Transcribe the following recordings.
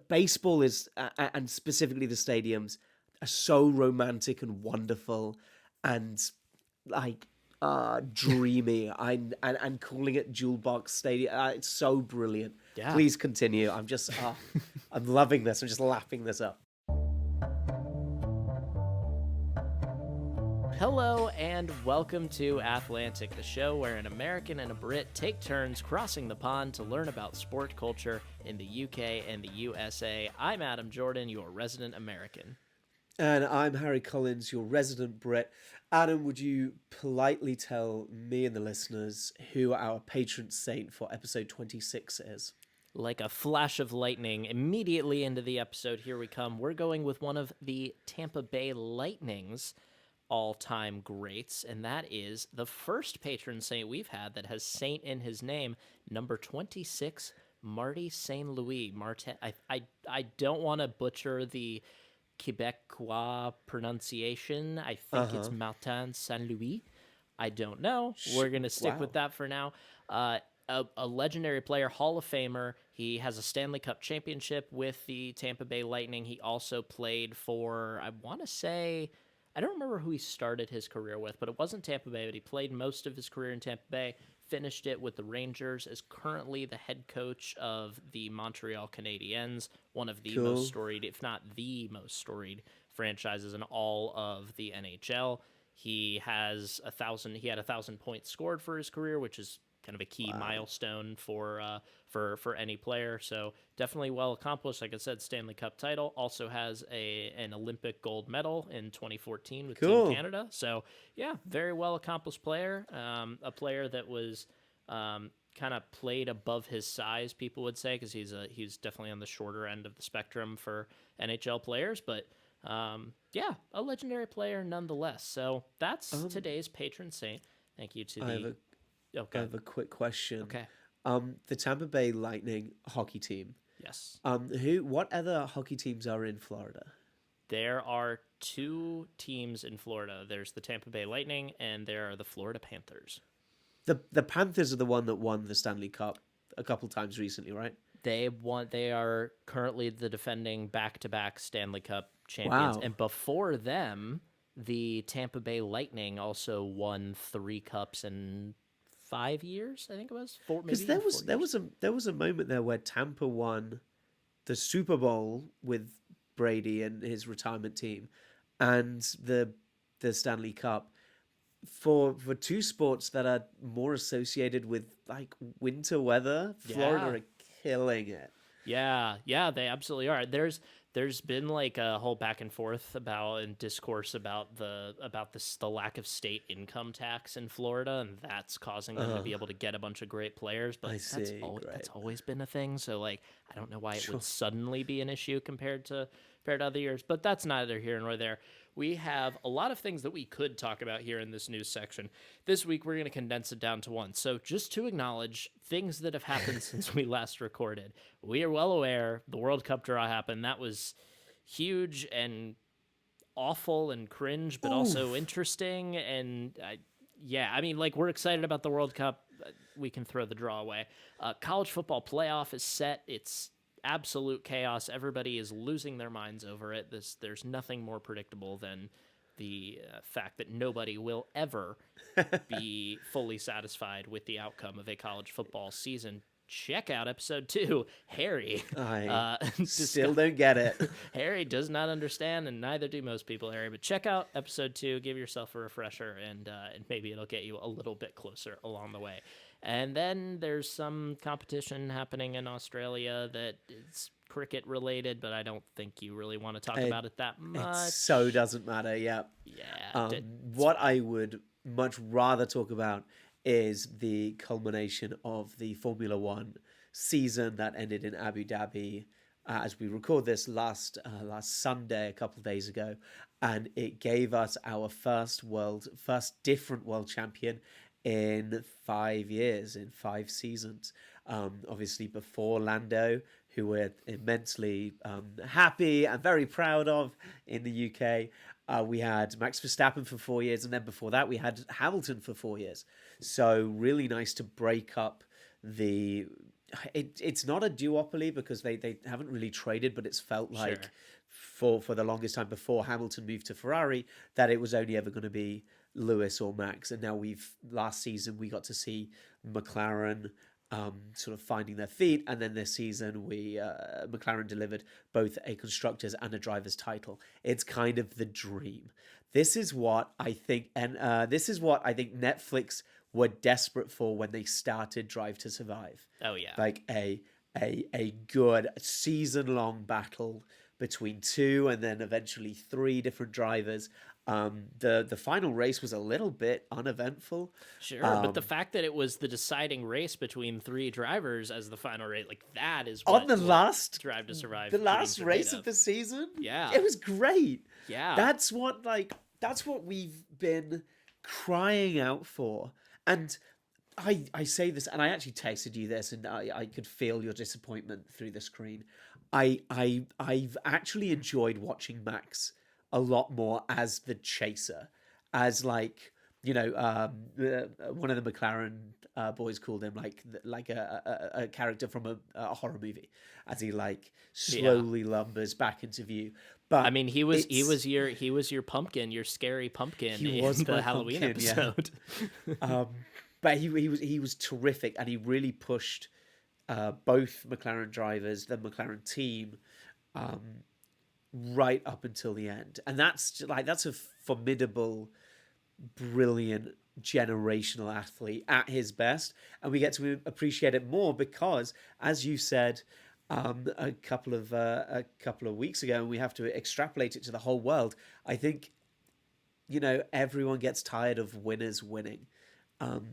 baseball is, and specifically the stadiums, are so romantic and wonderful, and like dreamy. And calling it Jewel Box Stadium, it's so brilliant. Yeah. Please continue. I'm loving this. I'm just lapping this up. Hello and welcome to Athlantic, the show where an American and a Brit take turns crossing the pond to learn about sport culture in the UK and the USA. I'm Adam Jordan, your resident American. And I'm Harry Collins, your resident Brit. Adam, would you politely tell me and the listeners who our patron saint for episode 26 is? Like a flash of lightning, immediately into the episode, here we come. We're going with one of the Tampa Bay Lightning's all-time greats, and that is the first patron saint we've had that has saint in his name, number 26, Marty St. Louis. Martin, I don't want to butcher the Quebecois pronunciation. I think it's Martin St. Louis. I don't know. We're going to stick with that for now. A legendary player, Hall of Famer. He has a Stanley Cup championship with the Tampa Bay Lightning. He also played for, I want to say, I don't remember who he started his career with, but it wasn't Tampa Bay, but he played most of his career in Tampa Bay, finished it with the Rangers, is currently the head coach of the Montreal Canadiens, one of the most storied, if not the most storied franchises in all of the NHL. He had 1,000 points scored for his career, which is kind of a key milestone for any player. So definitely well accomplished. Like I said, Stanley Cup title. Also has an Olympic gold medal in 2014 with Team Canada. So yeah, very well accomplished player. A player that was kind of played above his size, people would say, because he's definitely on the shorter end of the spectrum for NHL players. But yeah, a legendary player nonetheless. So that's today's patron saint. Thank you to I have a quick question. Okay. The Tampa Bay Lightning hockey team. Yes. What other hockey teams are in Florida? There are two teams in Florida. There's the Tampa Bay Lightning, and there are the Florida Panthers. The Panthers are the one that won the Stanley Cup a couple times recently, right? They are currently the defending back-to-back Stanley Cup champions. Wow. And before them, the Tampa Bay Lightning also won 3 cups in 5 years, I think it was. Because there was a moment there where Tampa won the Super Bowl with Brady and his retirement team, and the Stanley Cup for two sports that are more associated with like winter weather. Florida are killing it. Yeah, they absolutely are. There's been like a whole back and forth and discourse about the lack of state income tax in Florida, and that's causing them to be able to get a bunch of great players. But that's always been a thing. So like, I don't know why it would suddenly be an issue compared to other years. But that's neither here nor there. We have a lot of things that we could talk about here in this news section. This week, we're going to condense it down to one. So just to acknowledge things that have happened since we last recorded. We are well aware the World Cup draw happened. That was huge and awful and cringe, but also interesting. And I mean, like, we're excited about the World Cup. We can throw the draw away. College football playoff is set. It's absolute chaos. Everybody is losing their minds over it. There's nothing more predictable than the fact that nobody will ever be fully satisfied with the outcome of a college football season. Check out episode 2, Harry. I still don't get it. Harry does not understand, and neither do most people, Harry. But check out episode 2, give yourself a refresher, and maybe it'll get you a little bit closer along the way. And then there's some competition happening in Australia that is cricket related, but I don't think you really want to talk about it that much. It so doesn't matter, yeah. What I would much rather talk about is the culmination of the Formula One season that ended in Abu Dhabi as we record this last Sunday, a couple of days ago, and it gave us our first different world champion in 5 years, in 5 seasons. Obviously before Lando, who we're immensely happy and very proud of in the UK. We had Max Verstappen for 4 years, and then before that we had Hamilton for 4 years. So really nice to break up the it's not a duopoly because they haven't really traded, but it's felt like for the longest time before Hamilton moved to Ferrari that it was only ever going to be Lewis or Max, and now last season we got to see McLaren sort of finding their feet, and then this season McLaren delivered both a constructors and a drivers title. It's kind of the dream. This is what I think, and this is what I think Netflix were desperate for when they started Drive to Survive. Oh yeah, like a good season-long battle between two and then eventually three different drivers. The final race was a little bit uneventful. Sure, but the fact that it was the deciding race between three drivers as the final race, like that is what, on the last Drive to Survive, the last race of the season. Yeah, it was great. Yeah, that's what we've been crying out for. And I say this, and I actually texted you this, and I could feel your disappointment through the screen. I've actually enjoyed watching Max a lot more as the chaser, as like, you know, one of the McLaren boys called him like a character from a horror movie, as he like slowly lumbers back into view. But I mean, he was your pumpkin, your scary pumpkin in the Halloween episode. Yeah. But he was terrific, and he really pushed both McLaren drivers, the McLaren team, right up until the end. And that's a formidable, brilliant, generational athlete at his best, and we get to appreciate it more because, as you said a couple of weeks ago, and we have to extrapolate it to the whole world. I think, you know, everyone gets tired of winners winning.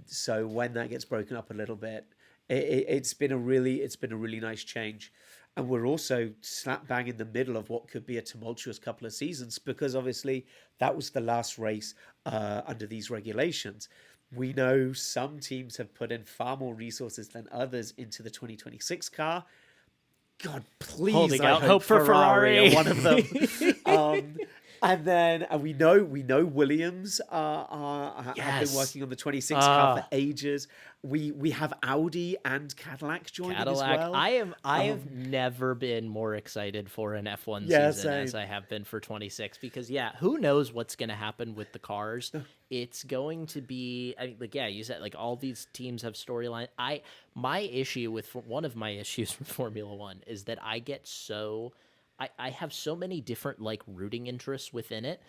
So when that gets broken up a little bit, it's been a really nice change. And we're also slap bang in the middle of what could be a tumultuous couple of seasons, because obviously that was the last race under these regulations. We know some teams have put in far more resources than others into the 2026 car. God, please, holding I out hope for Ferrari are one of them. And then we know Williams have been working on the 26 car for ages. We have Audi and Cadillac joining as well. I have never been more excited for an F1 season as I have been for 26, because who knows what's going to happen with the cars. It's going to be, you said, like, all these teams have storyline. One of my issues with Formula One is that I have so many different like rooting interests within it.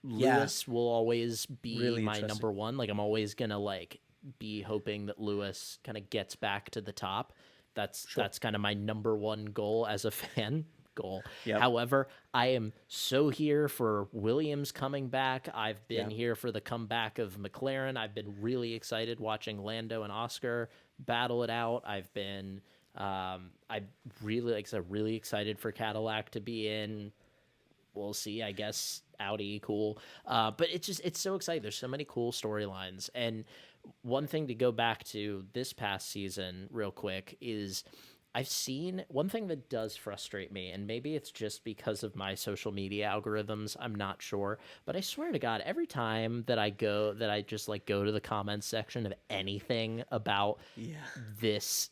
Lewis will always be really my number one. Like, I'm always gonna like be hoping that Lewis kind of gets back to the top. That's kind of my number one goal as a fan. Yep. However, I am so here for Williams coming back. I've been here for the comeback of McLaren. I've been really excited watching Lando and Oscar battle it out. I've been I'm really excited for Cadillac to be in. We'll see, I guess. Audi, cool. But it's so exciting. There's so many cool storylines. And one thing to go back to this past season real quick is I've seen one thing that does frustrate me, and maybe it's just because of my social media algorithms, I'm not sure, but I swear to God, every time that I just like go to the comments section of anything about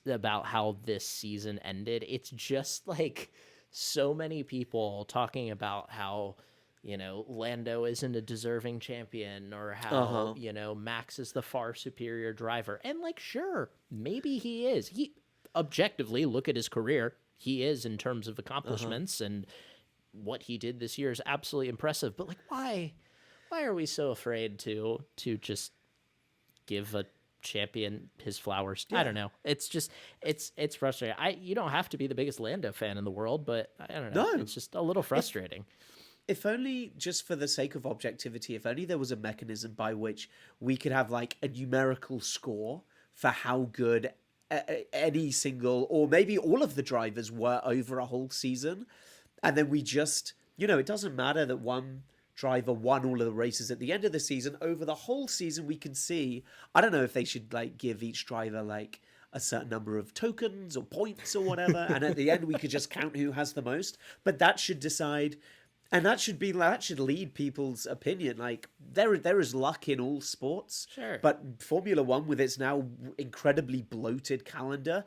about how this season ended, it's just like so many people talking about how, you know, Lando isn't a deserving champion, or how, you know, Max is the far superior driver. And like, sure, maybe he is. Objectively, look at his career, he is in terms of accomplishments, and what he did this year is absolutely impressive. But like, why are we so afraid to just give a champion his flowers? I don't know. It's just it's frustrating. You don't have to be the biggest Lando fan in the world, but I don't know. No. It's just a little frustrating. If only, just for the sake of objectivity, if only there was a mechanism by which we could have like a numerical score for how good any single, or maybe all of the drivers were over a whole season. And then we just, you know, it doesn't matter that one driver won all of the races at the end of the season. Over the whole season, we can see, I don't know if they should like give each driver like a certain number of tokens or points or whatever. And at the end, we could just count who has the most. But that should decide, and that should lead people's opinion. Like, there is luck in all sports. Sure. But Formula One, with its now incredibly bloated calendar,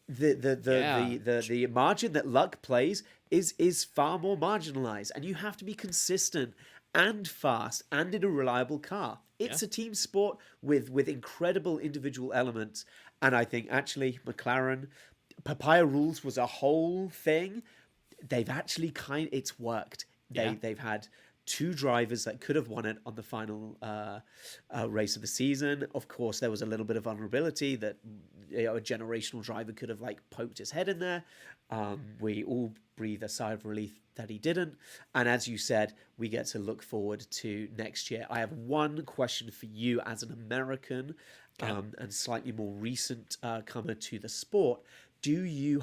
the margin that luck plays is far more marginalized, and you have to be consistent and fast and in a reliable car. It's a team sport with incredible individual elements, and I think actually McLaren, Papaya Rules was a whole thing. They've actually it's worked. They've had two drivers that could have won it on the final race of the season. Of course, there was a little bit of vulnerability that a generational driver could have poked his head in there. We all breathe a sigh of relief that he didn't. And as you said, we get to look forward to next year. I have one question for you as an American and slightly more recent comer to the sport. Do you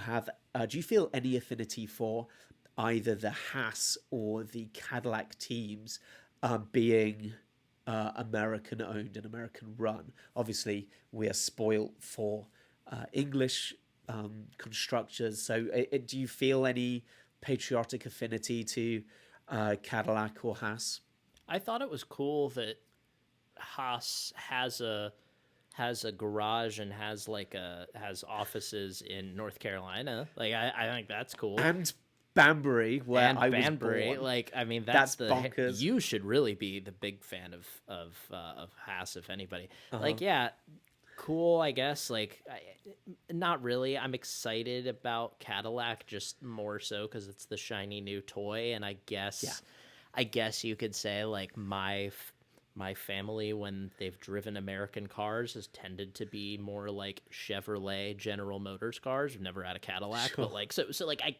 feel any affinity for either the Haas or the Cadillac teams being American owned and American run? Obviously, we are spoilt for English constructors. So do you feel any patriotic affinity to Cadillac or Haas? I thought it was cool that Haas has a garage and has offices in North Carolina. I think that's cool. And Banbury, where I was born. I mean, that's bonkers. You should really be the big fan of Haas, if anybody. Cool, I guess. Not really. I'm excited about Cadillac, just more so because it's the shiny new toy, and I guess you could say my family, when they've driven American cars, has tended to be more like Chevrolet, General Motors cars. We've never had a Cadillac, sure. But I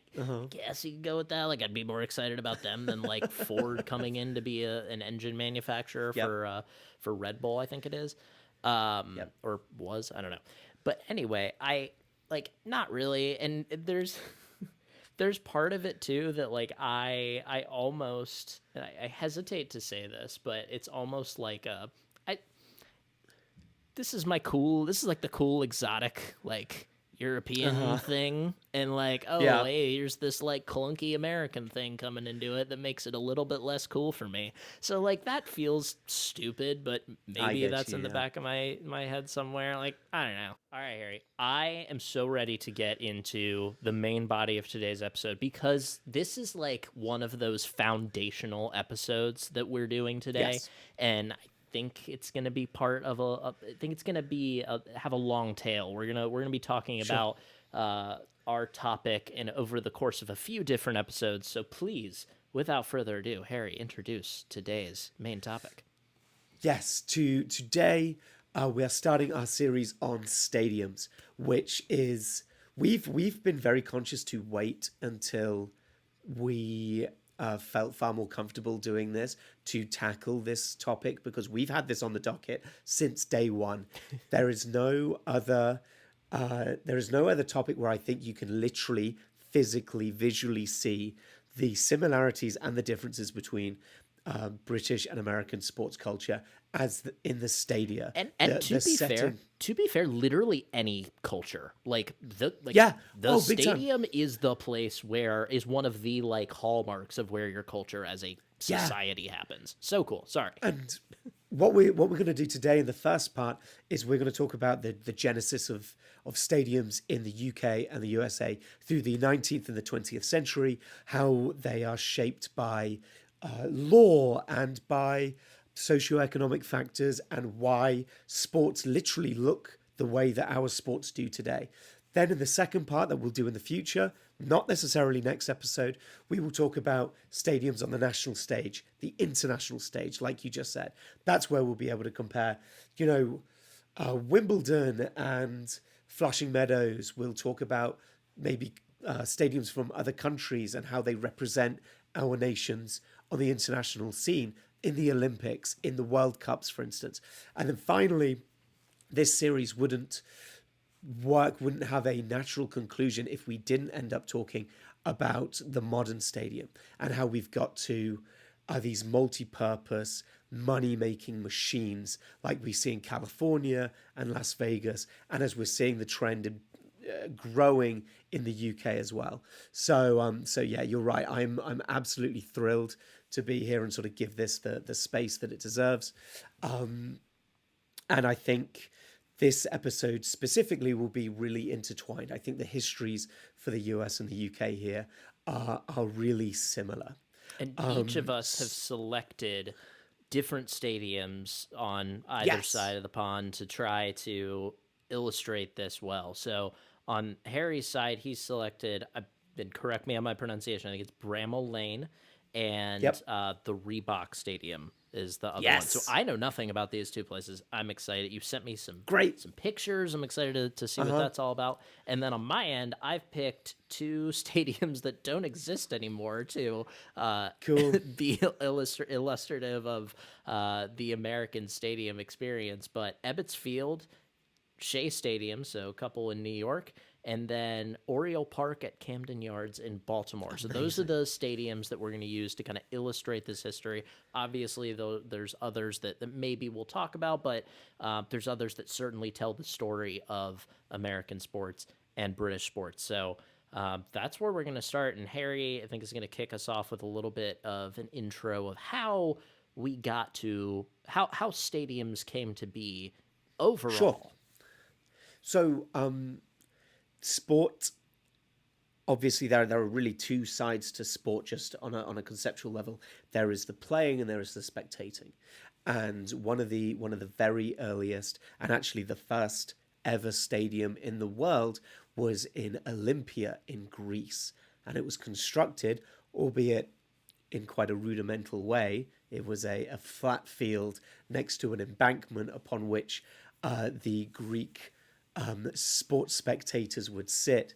guess you can go with that. I'd be more excited about them than Ford coming in to be an engine manufacturer for Red Bull, I think it is. Or was, I don't know. But anyway, I not really. And there's part of it too that I almost, and I hesitate to say this, but it's almost this is the cool exotic European thing, and hey, here's this clunky American thing coming into it that makes it a little bit less cool for me. So that feels stupid, but maybe that's in the back of my head somewhere. I don't know. All right, Harry, I am so ready to get into the main body of today's episode, because this is one of those foundational episodes that we're doing today, and I think it's going to be part of have a long tail. We're going to be talking about our topic and over the course of a few different episodes. So please, without further ado, Harry, introduce today's main topic. Yes, today we are starting our series on stadiums, which is we've been very conscious to wait until we felt far more comfortable doing this to tackle this topic, because we've had this on the docket since day one. There is no other topic where I think you can literally, physically, visually see the similarities and the differences between British and American sports culture in the stadia. And to be fair, literally any culture, the stadium is the place is one of the hallmarks of where your culture as a society happens. So cool. Sorry. And what we're going to do today in the first part is we're going to talk about the genesis of stadiums in the UK and the USA through the 19th and the 20th century, how they are shaped by law and by socioeconomic factors, and why sports literally look the way that our sports do today. Then in the second part that we'll do in the future, not necessarily next episode, we will talk about stadiums on the national stage, the international stage, like you just said. That's where we'll be able to compare, Wimbledon and Flushing Meadows. We'll talk about maybe stadiums from other countries and how they represent our nations on the international scene, in the Olympics, in the World Cups, for instance. And then finally, this series wouldn't have a natural conclusion if we didn't end up talking about the modern stadium and how we've got to these multi-purpose money-making machines like we see in California and Las Vegas, and as we're seeing the trend in growing in the UK as well. So yeah, you're right. I'm absolutely thrilled to be here and sort of give this the space that it deserves. And I think this episode specifically will be really intertwined. I think the histories for the US and the UK here are really similar. And each of us have selected different stadiums on either side of the pond to try to illustrate this well. So on Harry's side, he's selected, and correct me on my pronunciation, I think it's Bramall Lane, and the Reebok Stadium is the other one. So I know nothing about these two places. I'm excited. You sent me some pictures. I'm excited to see what that's all about. And then on my end, I've picked two stadiums that don't exist anymore to be illustrative of the American stadium experience. But Ebbets Field, Shea Stadium, so a couple in New York, and then Oriole Park at Camden Yards in Baltimore. Amazing. So those are the stadiums that we're going to use to kind of illustrate this history. Obviously, though, there's others that maybe we'll talk about, but there's others that certainly tell the story of American sports and British sports. So that's where we're going to start. And Harry, I think, is going to kick us off with a little bit of an intro of how we got to, how stadiums came to be overall. Sure. So, sport, obviously there are really two sides to sport, just on a conceptual level. There is the playing and there is the spectating. And one of the very earliest, and actually the first ever stadium in the world, was in Olympia in Greece. And it was constructed, albeit in quite a rudimental way. It was a flat field next to an embankment upon which the Greek sports spectators would sit.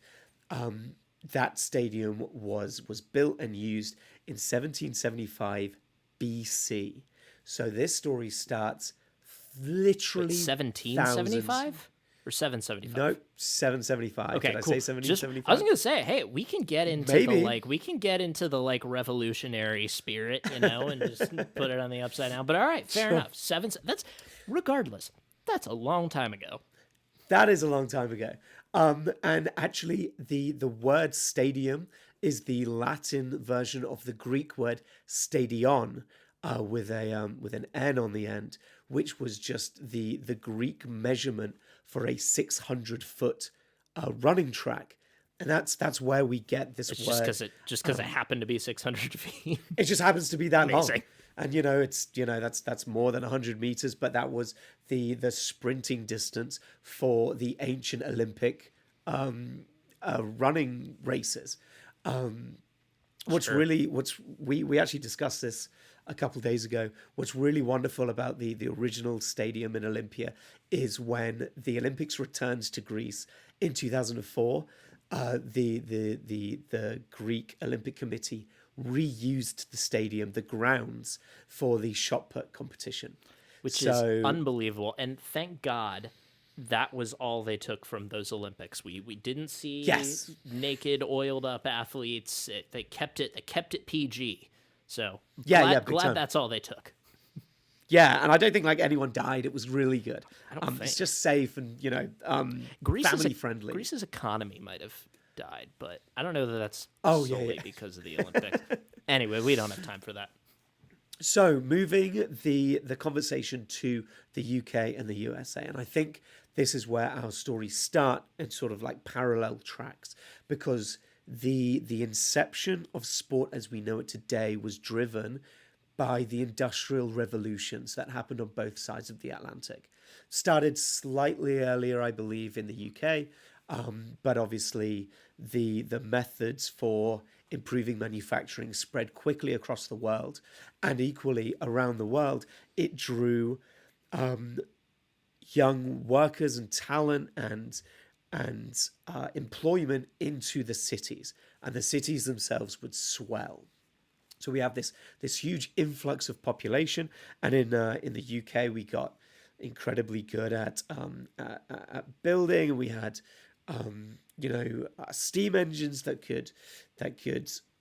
That stadium was built and used in 1775 BC. So this story starts literally 1775 or 775? No, 775. Okay, Did cool. I say 1775? I was gonna say, hey, we can get into the revolutionary spirit, and just put it on the upside down. But all right, fair enough. That's regardless. That's a long time ago. That is a long time ago. And actually, the word stadium is the Latin version of the Greek word stadion, with an N on the end, which was just the Greek measurement for a 600-foot running track. And that's where we get this word. Just because it happened to be 600 feet. It just happens to be that Amazing. long. And that's more than 100 meters, but that was the sprinting distance for the ancient Olympic running races. We actually discussed this a couple of days ago. What's really wonderful about the original stadium in Olympia is when the Olympics returned to Greece in 2004, the Greek Olympic Committee reused the stadium, the grounds, for the shot put competition. Which is unbelievable. And thank God that was all they took from those Olympics. We didn't see naked, oiled up athletes. They kept it PG. So glad that's all they took. Yeah, and I don't think anyone died. It was really good. I don't think. It's just safe and family friendly. Greece's economy might have died, but I don't know that that's solely because of the Olympics. Anyway, we don't have time for that. So moving the conversation to the UK and the USA, and I think this is where our stories start in sort of parallel tracks, because the inception of sport as we know it today was driven by the industrial revolutions that happened on both sides of the Atlantic. Started slightly earlier, I believe, in the UK, but obviously the methods for improving manufacturing spread quickly across the world, and equally around the world, it drew young workers and talent and employment into the cities, and the cities themselves would swell. So we have this huge influx of population, and in the UK we got incredibly good at building, and we had steam engines that could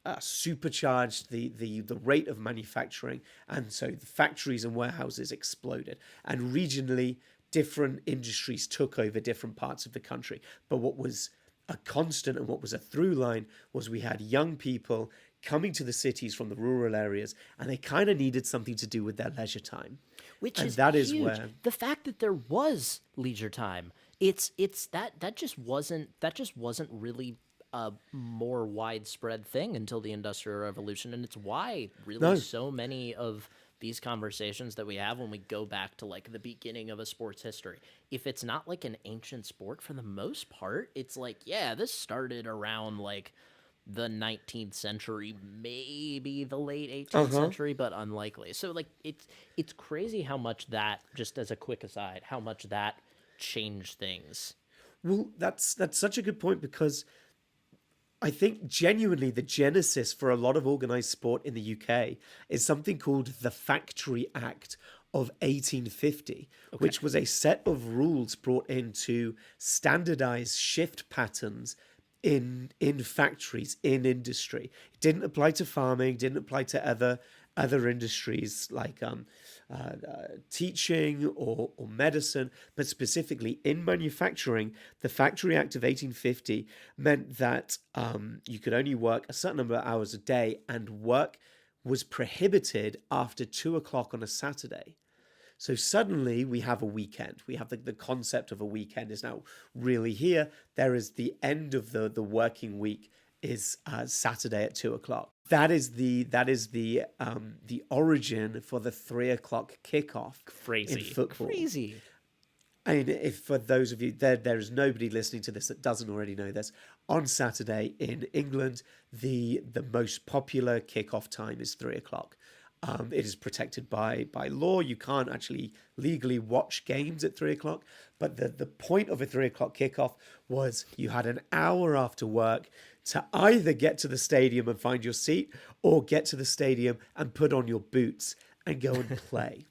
supercharge the rate of manufacturing, and so the factories and warehouses exploded, and regionally different industries took over different parts of the country. But what was a constant and what was a through line was we had young people coming to the cities from the rural areas, and they kind of needed something to do with their leisure time. Which and is that huge. is where The fact that there was leisure time, it's that just wasn't really a more widespread thing until the Industrial Revolution, and it's why really No. so many of these conversations that we have when we go back to like the beginning of a sport's history, if it's not like an ancient sport, for the most part, it's like, yeah, this started around like the 19th century, maybe the late 18th century, but unlikely. So like it's crazy how much that, just as a quick aside, how much that changed things. Well, that's such a good point, because I think genuinely the genesis for a lot of organized sport in the UK is something called the Factory Act of 1850, which was a set of rules brought in to standardize shift patterns in factories, in industry. It didn't apply to farming, didn't apply to other industries like teaching or medicine, but specifically in manufacturing. The Factory Act of 1850 meant that you could only work a certain number of hours a day, and work was prohibited after 2 o'clock on a Saturday. So suddenly we have a weekend. We have the concept of a weekend is now really here. There is the end of the working week is Saturday at 2 o'clock. That is the origin for the 3 o'clock kickoff in football. Crazy. I mean, if for those of you, there is nobody listening to this that doesn't already know this. On Saturday in England, the most popular kickoff time is 3 o'clock. It is protected by law. You can't actually legally watch games at 3 o'clock. But the point of a 3 o'clock kickoff was you had an hour after work to either get to the stadium and find your seat, or get to the stadium and put on your boots and go and play.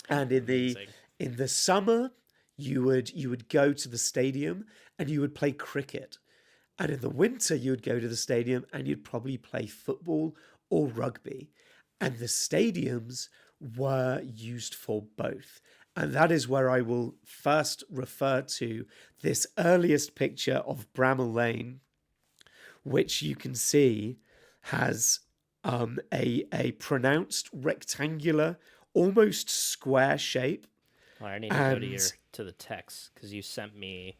And in the summer, you would go to the stadium and you would play cricket. And in the winter, you would go to the stadium and you'd probably play football or rugby. And the stadiums were used for both. And that is where I will first refer to this earliest picture of Bramall Lane, which you can see has a pronounced rectangular, almost square shape. Well, I need to go to the text, because you sent me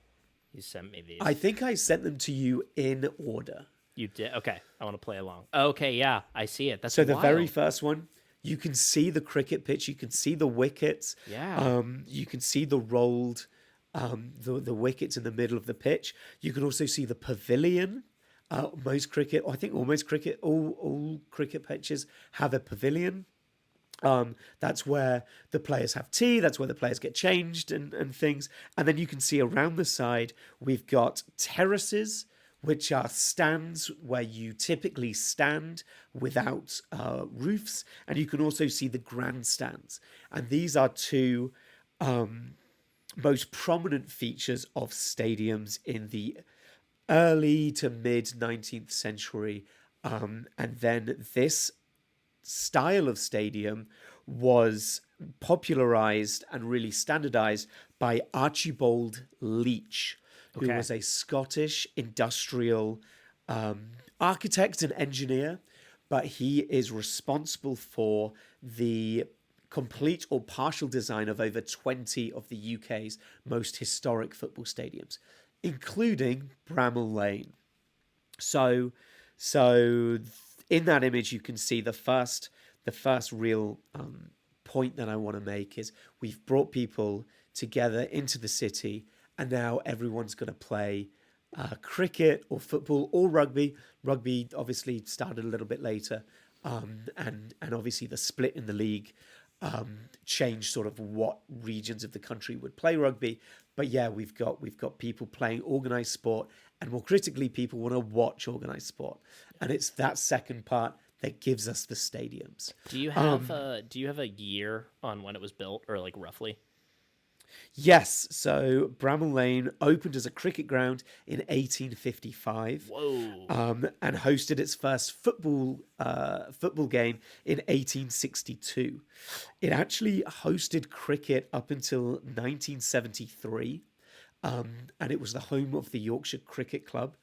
these. I think I sent them to you in order. You did? Okay. I want to play along. Okay, yeah, I see it. That's so the wild. very first one, you can see the cricket pitch, you can see the wickets. Yeah. You can see the rolled the wickets in the middle of the pitch. You can also see the pavilion. All cricket pitches have a pavilion. That's where the players have tea. That's where the players get changed and things. And then you can see around the side, we've got terraces, which are stands where you typically stand without roofs. And you can also see the grandstands. And these are two most prominent features of stadiums in the early to mid 19th century. And then this style of stadium was popularized and really standardized by Archibald Leach, who was a Scottish industrial architect and engineer, but he is responsible for the complete or partial design of over 20 of the UK's most historic football stadiums, including Bramall Lane. So in that image, you can see the first real point that I want to make is we've brought people together into the city, and now everyone's going to play cricket or football or rugby. Rugby obviously started a little bit later, and obviously the split in the league changed sort of what regions of the country would play rugby. But yeah, we've got people playing organised sport, and more critically, people want to watch organised sport, and it's that second part that gives us the stadiums. Do you have a year on when it was built, or like roughly? Yes, so Bramall Lane opened as a cricket ground in 1855. Whoa! And hosted its first football game in 1862. It actually hosted cricket up until 1973, and it was the home of the Yorkshire Cricket Club.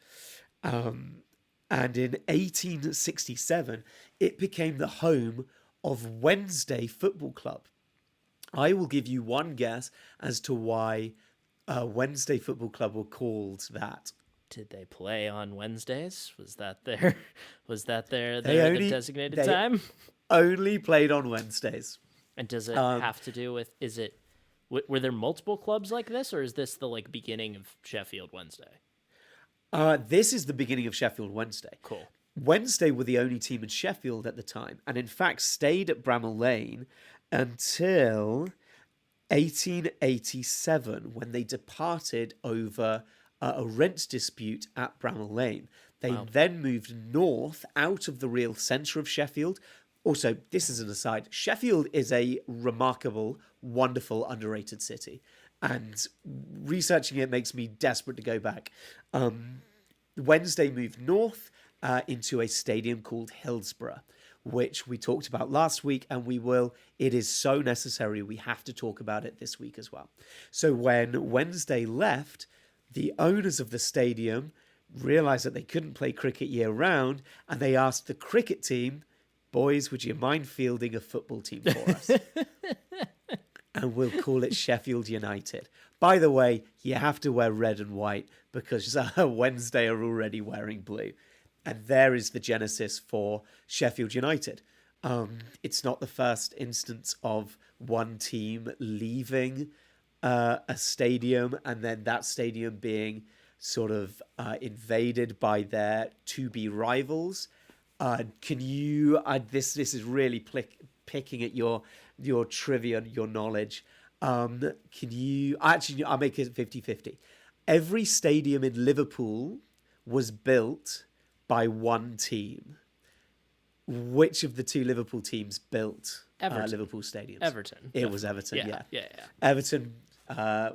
And in 1867, it became the home of Wednesday Football Club. I will give you one guess as to why Wednesday Football Club were called that. Did they play on Wednesdays? Was that their designated time? Only played on Wednesdays. And does it have to do with, were there multiple clubs like this, or is this the beginning of Sheffield Wednesday? This is the beginning of Sheffield Wednesday. Cool. Wednesday were the only team in Sheffield at the time, and in fact stayed at Bramall Lane until 1887, when they departed over a rent dispute at Bramall Lane. They then moved north out of the real centre of Sheffield. Also, this is an aside, Sheffield is a remarkable, wonderful, underrated city. And researching it makes me desperate to go back. Wednesday moved north into a stadium called Hillsborough, which we talked about last week, and we will. It is so necessary. We have to talk about it this week as well. So when Wednesday left, the owners of the stadium realised that they couldn't play cricket year-round, and they asked the cricket team, boys, would you mind fielding a football team for us? And we'll call it Sheffield United. By the way, you have to wear red and white because Wednesday are already wearing blue. And there is the genesis for Sheffield United. It's not the first instance of one team leaving a stadium and then that stadium being sort of invaded by their to-be rivals. Can you? This is really picking at your trivia, your knowledge. Can you? Actually, I'll make it 50-50. Every stadium in Liverpool was built by one team. Which of the two Liverpool teams built Liverpool stadiums? Everton. It was Everton, yeah. Everton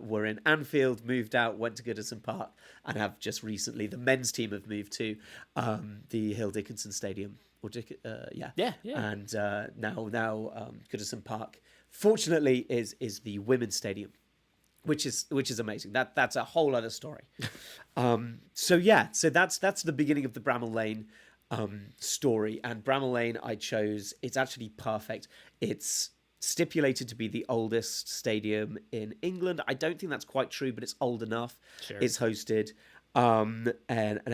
were in Anfield, moved out, went to Goodison Park, and have just recently, the men's team have moved to the Hill Dickinson Stadium. And now Goodison Park, fortunately, is the women's stadium, which is amazing. That's a whole other story. So that's the beginning of the Bramall Lane story. And Bramall Lane I chose. It's actually perfect. It's stipulated to be the oldest stadium in England. I don't think that's quite true, but it's old enough. Sure. It's hosted an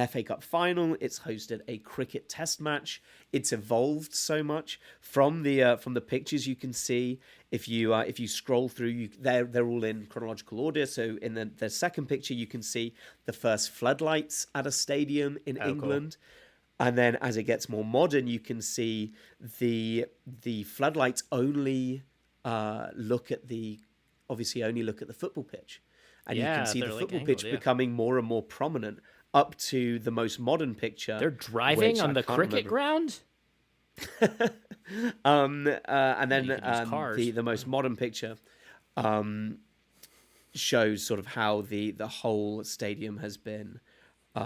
FA Cup final. It's hosted a cricket test match. It's evolved so much from the pictures you can see. If you scroll through, they're all in chronological order. So in the second picture, you can see the first floodlights at a stadium in England. Cool. And then as it gets more modern, you can see the floodlights only look at the football pitch. And you can see the football pitch becoming more and more prominent up to the most modern picture. They're driving on the cricket ground? And then the most modern picture shows sort of how the whole stadium has been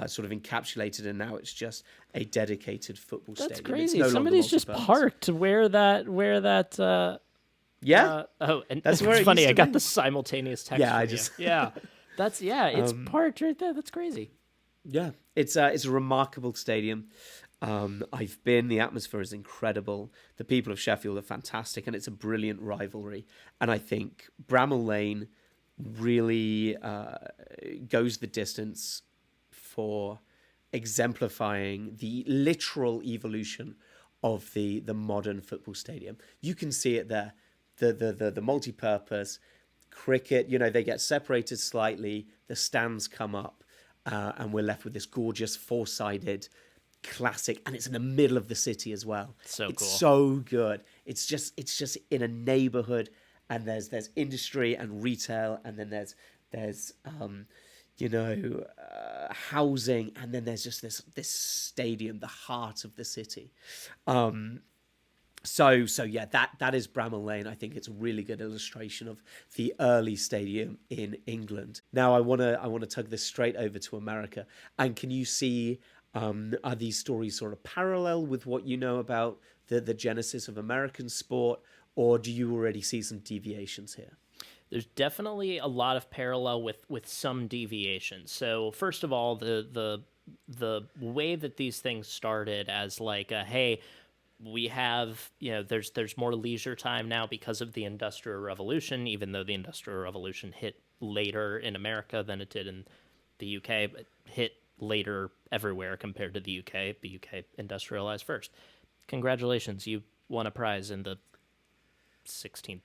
sort of encapsulated, and now it's just a dedicated football stadium. That's crazy. Somebody's just parked where that and that's where it's funny. I got the simultaneous text. It's parked right there. That's crazy. Yeah, it's a remarkable stadium. I've been. The atmosphere is incredible. The people of Sheffield are fantastic, and it's a brilliant rivalry. And I think Bramall Lane really goes the distance for exemplifying the literal evolution of the modern football stadium. You can see it there. The multi-purpose cricket, they get separated slightly, the stands come up, and we're left with this gorgeous four-sided classic, and it's in the middle of the city as well. It's cool. So good. It's just in a neighborhood, and there's industry and retail, and then there's housing, and then there's just this stadium, the heart of the city. So that is Bramall Lane. I think it's a really good illustration of the early stadium in England. Now I want to tug this straight over to America. And can you see are these stories sort of parallel with what you know about the genesis of American sport, or do you already see some deviations here? There's definitely a lot of parallel with some deviations. So first of all, the the way that these things started as like a, hey, we have, there's more leisure time now because of the Industrial Revolution, even though the Industrial Revolution hit later in America than it did in the UK, but hit later everywhere compared to the UK. The UK industrialized first. Congratulations, you won a prize in the 16th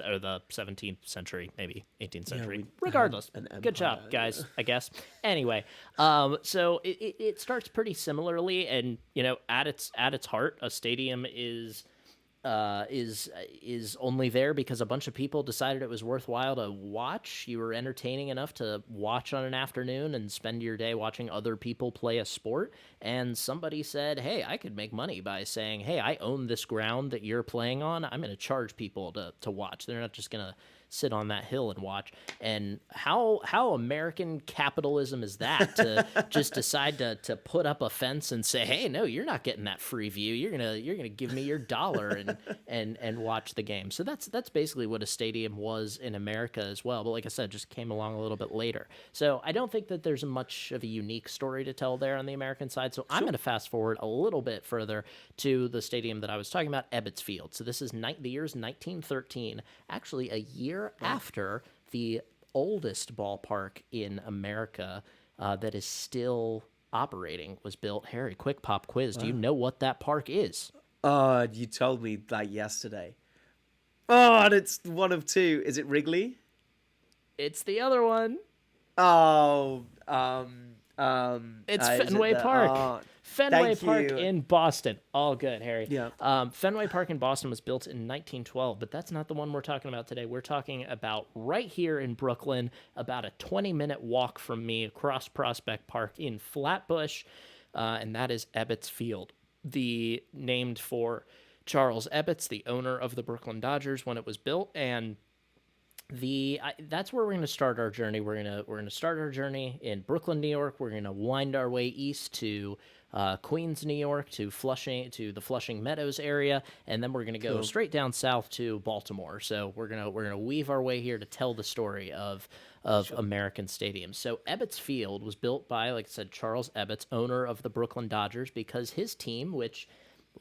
or the 17th century, maybe 18th century. Regardless, good job, guys, I guess. Anyway, so it starts pretty similarly, and at its heart, a stadium is only there because a bunch of people decided it was worthwhile to watch. You were entertaining enough to watch on an afternoon and spend your day watching other people play a sport. And somebody said, hey, I could make money by saying, hey, I own this ground that you're playing on. I'm going to charge people to watch. They're not just going to sit on that hill and watch. And how American capitalism is that, to just decide to put up a fence and say, hey, no, you're not getting that free view. You're gonna give me your dollar and watch the game. So that's basically what a stadium was in America as well. But like I said, just came along a little bit later. So I don't think that there's much of a unique story to tell there on the American side. So I'm going to fast forward a little bit further to the stadium that I was talking about, Ebbets Field. So this is the year's 1913, actually a year after the oldest ballpark in America that is still operating was built. Harry, quick pop quiz. Wow. Do you know what that park is? You told me like yesterday. Oh, and it's one of two. Is it Wrigley? It's the other one. Oh, it's Fenway Park. Fenway Park in Boston. All good, Harry. Yeah. Fenway Park in Boston was built in 1912, but that's not the one we're talking about today. We're talking about right here in Brooklyn, about a 20-minute walk from me across Prospect Park in Flatbush, and that is Ebbets Field, named for Charles Ebbets, the owner of the Brooklyn Dodgers when it was built, and that's where we're going to start our journey. We're going to start our journey in Brooklyn, New York. We're going to wind our way east to Queens, New York, to the Flushing Meadows area, and then we're going to go straight down south to Baltimore. So we're gonna weave our way here to tell the story of American stadiums. So Ebbets Field was built by, like I said, Charles Ebbets, owner of the Brooklyn Dodgers, because his team, which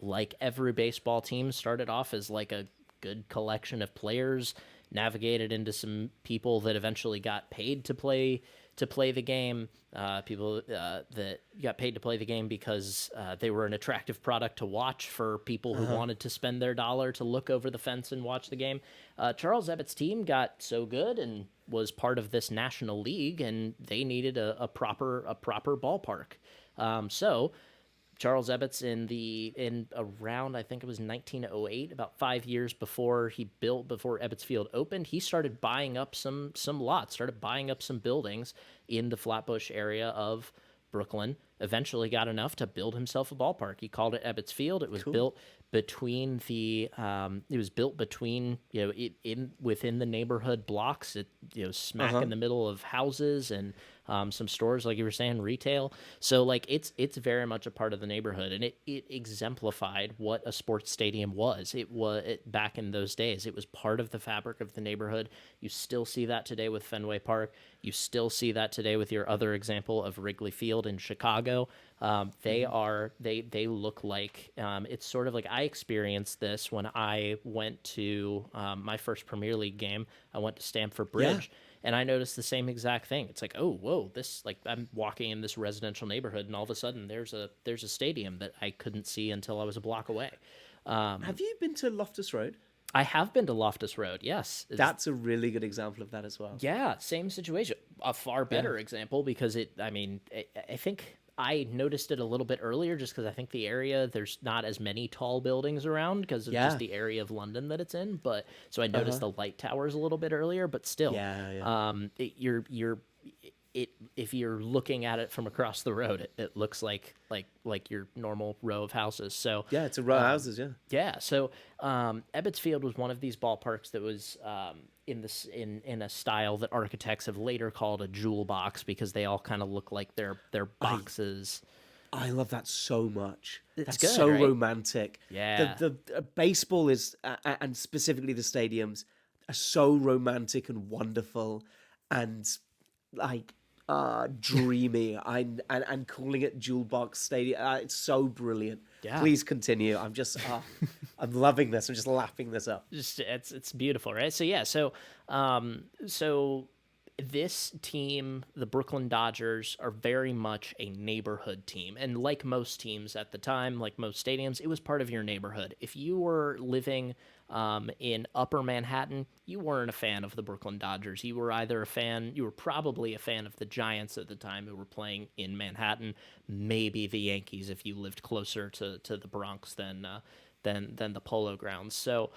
like every baseball team started off as like a good collection of players, navigated into some people that eventually got paid to play the game. People that got paid to play the game because they were an attractive product to watch for people who wanted to spend their dollar to look over the fence and watch the game. Charles Ebbets' team got so good and was part of this national league, and they needed a proper ballpark. So Charles Ebbets in around, I think it was 1908, about 5 years before Ebbets Field opened, he started buying up some lots, started buying up some buildings in the Flatbush area of Brooklyn. Eventually got enough to build himself a ballpark. He called it Ebbets Field. It was built between within the neighborhood blocks. It smack in the middle of houses and some stores, like you were saying, retail. So like it's very much a part of the neighborhood, and it exemplified what a sports stadium was. Back in those days, it was part of the fabric of the neighborhood. You still see that today with Fenway Park. You still see that today with your other example of Wrigley Field in Chicago. They look like, it's sort of like, I experienced this when I went to my first Premier League game. I went to Stamford Bridge. Yeah. And I noticed the same exact thing. It's like, oh, whoa, I'm walking in this residential neighborhood, and all of a sudden there's a stadium that I couldn't see until I was a block away. Have you been to Loftus Road? I have been to Loftus Road, yes. That's a really good example of that as well. Yeah, same situation. A far better example, because I think I noticed it a little bit earlier just because I think the area, there's not as many tall buildings around because of just the area of London that it's in. But so I noticed the light towers a little bit earlier, but still, if you're looking at it from across the road, it looks like your normal row of houses. So yeah, it's a row of houses. Yeah. So Ebbets Field was one of these ballparks that was in a style that architects have later called a jewel box, because they all kind of look like they're boxes. I love that so much. That's good, so right? Romantic. Yeah. The baseball is, and specifically the stadiums, are so romantic and wonderful, and like dreamy. And calling it Jewel Box Stadium. It's so brilliant. Yeah. Please continue. I'm loving this. I'm just lapping this up. Just it's beautiful, right? So yeah, so this team, the Brooklyn Dodgers, are very much a neighborhood team. And like most teams at the time, like most stadiums, it was part of your neighborhood. If you were living in Upper Manhattan, you weren't a fan of the Brooklyn Dodgers. You were probably a fan of the Giants at the time who were playing in Manhattan, maybe the Yankees if you lived closer to the Bronx than the Polo Grounds. So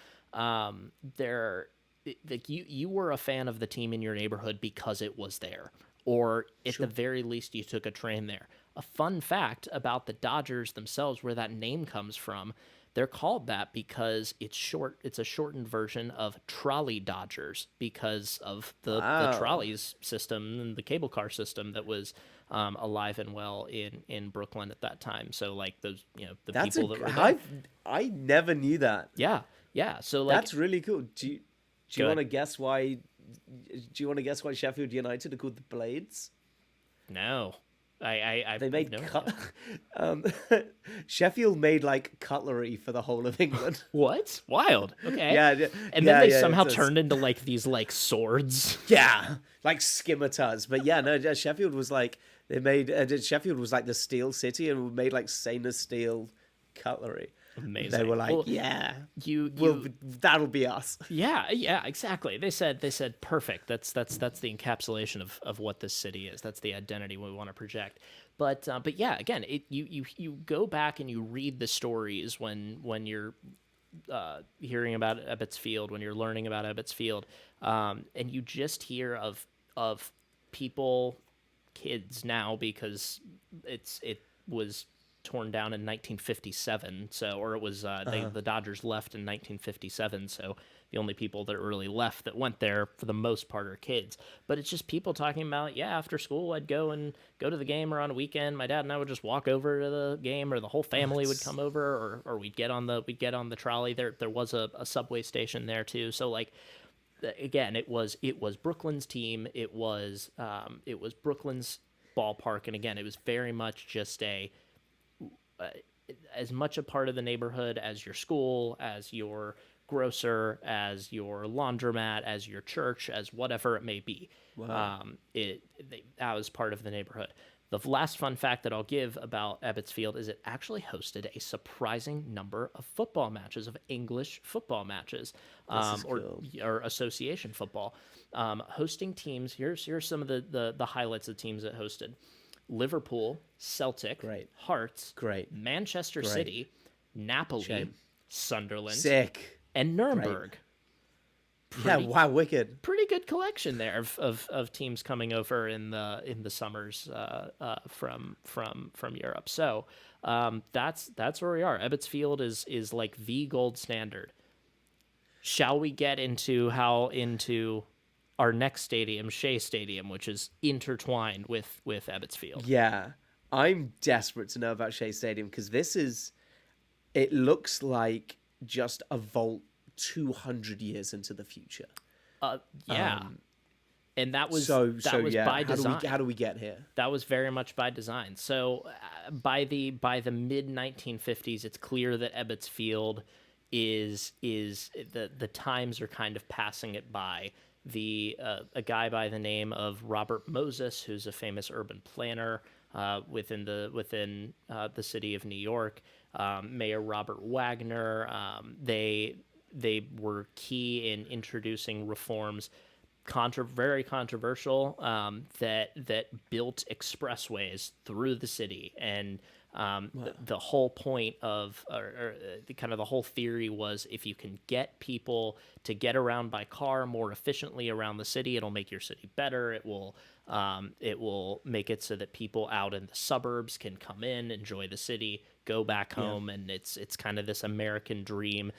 you were a fan of the team in your neighborhood because it was there, or at the very least you took a train there. A fun fact about the Dodgers themselves, where that name comes from, they're called that because it's a shortened version of Trolley Dodgers, because of the trolleys system and the cable car system that was alive and well in Brooklyn at that time. So like those, people that were there. I never knew that. Yeah. So like, that's really cool. Do you want to guess why? Do you want to guess why Sheffield United are called the Blades? No, they made no Sheffield made like cutlery for the whole of England. What? Wild. Okay. Yeah, and then they somehow turned into like these like swords. Yeah, like scimitars. But yeah, no, Sheffield was like Sheffield was like the steel city and made like stainless steel cutlery. Amazing. They were like, that'll be us. Yeah, exactly. They said perfect. That's the encapsulation of what this city is. That's the identity we want to project. But yeah, again, you go back and you read the stories when you're hearing about Ebbets Field, when you're learning about Ebbets Field, and you just hear of people, kids now, because it was torn down in 1957, the Dodgers left in 1957, so the only people that really left that went there for the most part are kids. But it's just people talking about, after school I'd go to the game, or on a weekend my dad and I would just walk over to the game, or the whole family would come over, or we'd get on the trolley. There was a subway station there too. So like, again, it was Brooklyn's team. It was Brooklyn's ballpark, and again, it was very much just as much a part of the neighborhood as your school, as your grocer, as your laundromat, as your church, as whatever it may be. Wow. That was part of the neighborhood. The last fun fact that I'll give about Ebbets Field is it actually hosted a surprising number of football matches, of English football matches, or association football. Hosting teams, here's some of the highlights of teams that hosted: Liverpool, Celtic, Hearts, Manchester City, Napoli, Sunderland, and Nuremberg. Wow, wicked! Pretty good collection there of teams coming over in the summers from Europe. So that's where we are. Ebbets Field is like the gold standard. Shall we get into our next stadium, Shea Stadium, which is intertwined with Ebbets Field? Yeah, I'm desperate to know about Shea Stadium, because it looks like just a vault 200 years into the future. And that was by design. How do we get here? That was very much by design. So by the mid 1950s, it's clear that Ebbets Field is the times are kind of passing it by. A guy by the name of Robert Moses, who's a famous urban planner within the city of New York, Mayor Robert Wagner, they were key in introducing reforms, very controversial, that built expressways through the city. And the whole point of, the whole theory was, if you can get people to get around by car more efficiently around the city, it'll make your city better. It will make it so that people out in the suburbs can come in, enjoy the city, go back home, and it's kind of this American dream,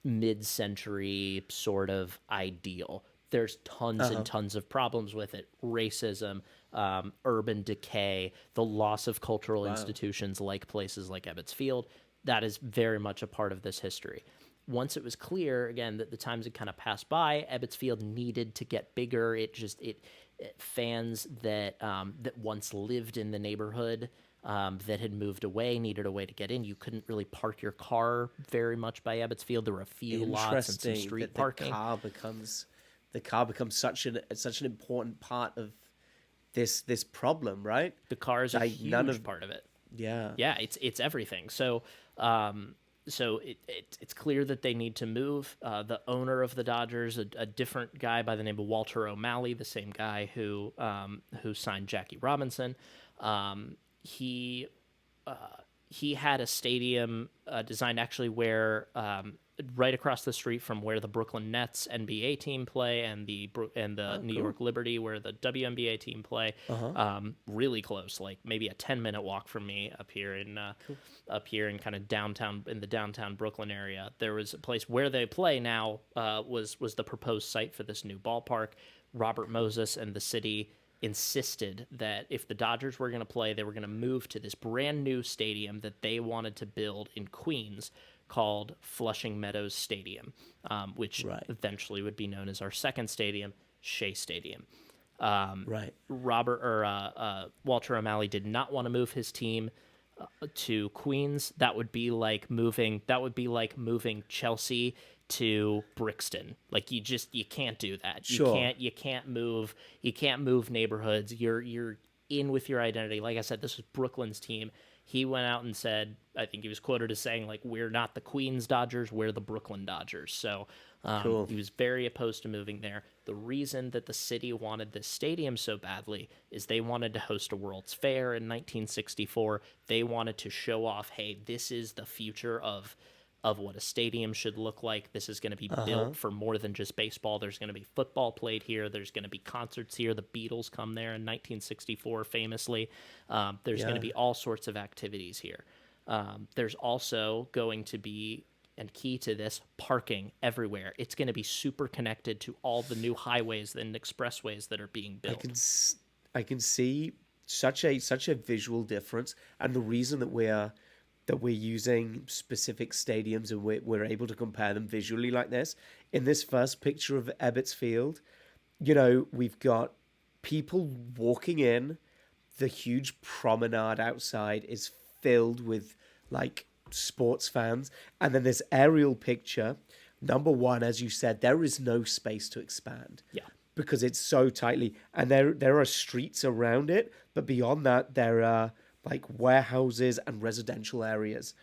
mid-century sort of ideal. There's tons and tons of problems with it: racism, urban decay, the loss of cultural institutions like places like Ebbets Field. That is very much a part of this history. Once it was clear, again, that the times had kind of passed by, Ebbets Field needed to get bigger. fans that that once lived in the neighborhood that had moved away needed a way to get in. You couldn't really park your car very much by Ebbets Field. There were a few lots and some street parking. The car becomes such an important part of this problem, right? The car is a huge part of it. Yeah, it's everything. So it's clear that they need to move. The owner of the Dodgers, a different guy by the name of Walter O'Malley, the same guy who signed Jackie Robinson. He had a stadium designed actually where right across the street from where the Brooklyn Nets NBA team play and the New York Liberty where the WNBA team play. Really close, like maybe a 10-minute walk from me up here in kind of downtown, in the downtown Brooklyn area. There was a place where they play now was the proposed site for this new ballpark. Robert Moses and the city insisted that if the Dodgers were going to play, they were going to move to this brand new stadium that they wanted to build in Queens called Flushing Meadows Stadium, which eventually would be known as our second stadium, Shea Stadium. Walter O'Malley did not want to move his team to Queens. That would be like moving Chelsea to Brixton. Like you can't do that. You can't move neighborhoods. You're in with your identity. Like I said, this was Brooklyn's team. He went out and said, I think he was quoted as saying, like, we're not the Queens Dodgers, we're the Brooklyn Dodgers. So he was very opposed to moving there. The reason that the city wanted this stadium so badly is they wanted to host a World's Fair in 1964. They wanted to show off, hey, this is the future of what a stadium should look like. This is going to be built for more than just baseball. There's going to be football played here. There's going to be concerts here. The Beatles come there in 1964, famously. There's going to be all sorts of activities here. There's also going to be, and key to this, parking everywhere. It's going to be super connected to all the new highways and expressways that are being built. I can see such a visual difference, and the reason that we're using specific stadiums and we're able to compare them visually like this. In this first picture of Ebbets Field, we've got people walking in. The huge promenade outside is filled with like sports fans. And then this aerial picture, number one, as you said, there is no space to expand. Yeah. Because it's so tightly. And there are streets around it. But beyond that, there are like warehouses and residential areas.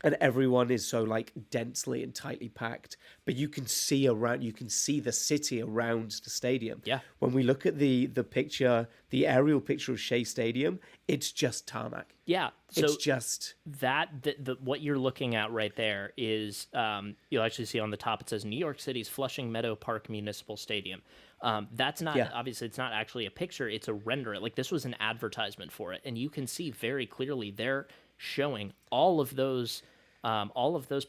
And everyone is so like densely and tightly packed, but you can see the city around the stadium. Yeah. When we look at the picture, the aerial picture of Shea Stadium, it's just tarmac. Yeah. So it's just what you're looking at right there is, you'll actually see on the top, it says New York City's Flushing Meadow Park Municipal Stadium. That's not, obviously it's not actually a picture, it's a render. Like this was an advertisement for it. And you can see very clearly they're showing all of those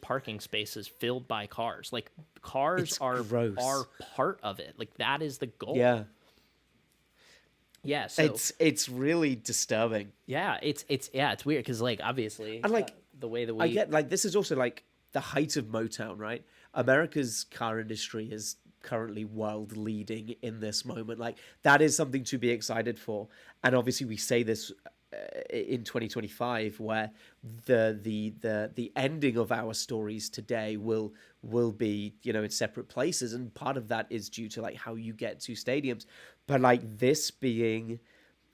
parking spaces filled by cars. Like cars are part of it. Like that is the goal. Yeah. Yeah. So it's really disturbing. Yeah. It's weird. Cause like, obviously, and like the way that I get like, this is also like the height of Motown, right? America's car industry is currently world leading in this moment. Like that is something to be excited for. And obviously we say this in 2025, where the ending of our stories today will be in separate places, and part of that is due to like how you get to stadiums, but like this being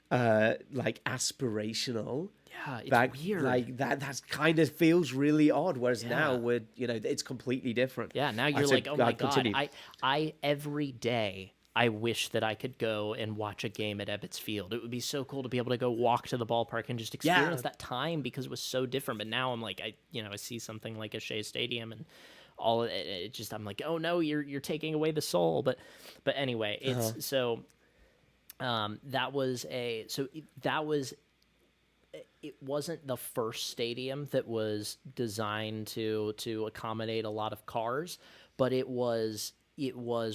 like aspirational. Yeah, it's weird. Like that's kind of feels really odd. Whereas now we're it's completely different. Yeah, now you're like, oh my god, I every day I wish that I could go and watch a game at Ebbets Field. It would be so cool to be able to go walk to the ballpark and just experience that time, because it was so different. But now I'm like, I see something like a Shea Stadium and all it just, I'm like, oh no, you're taking away the soul. But anyway, it's it wasn't the first stadium that was designed to accommodate a lot of cars, but it was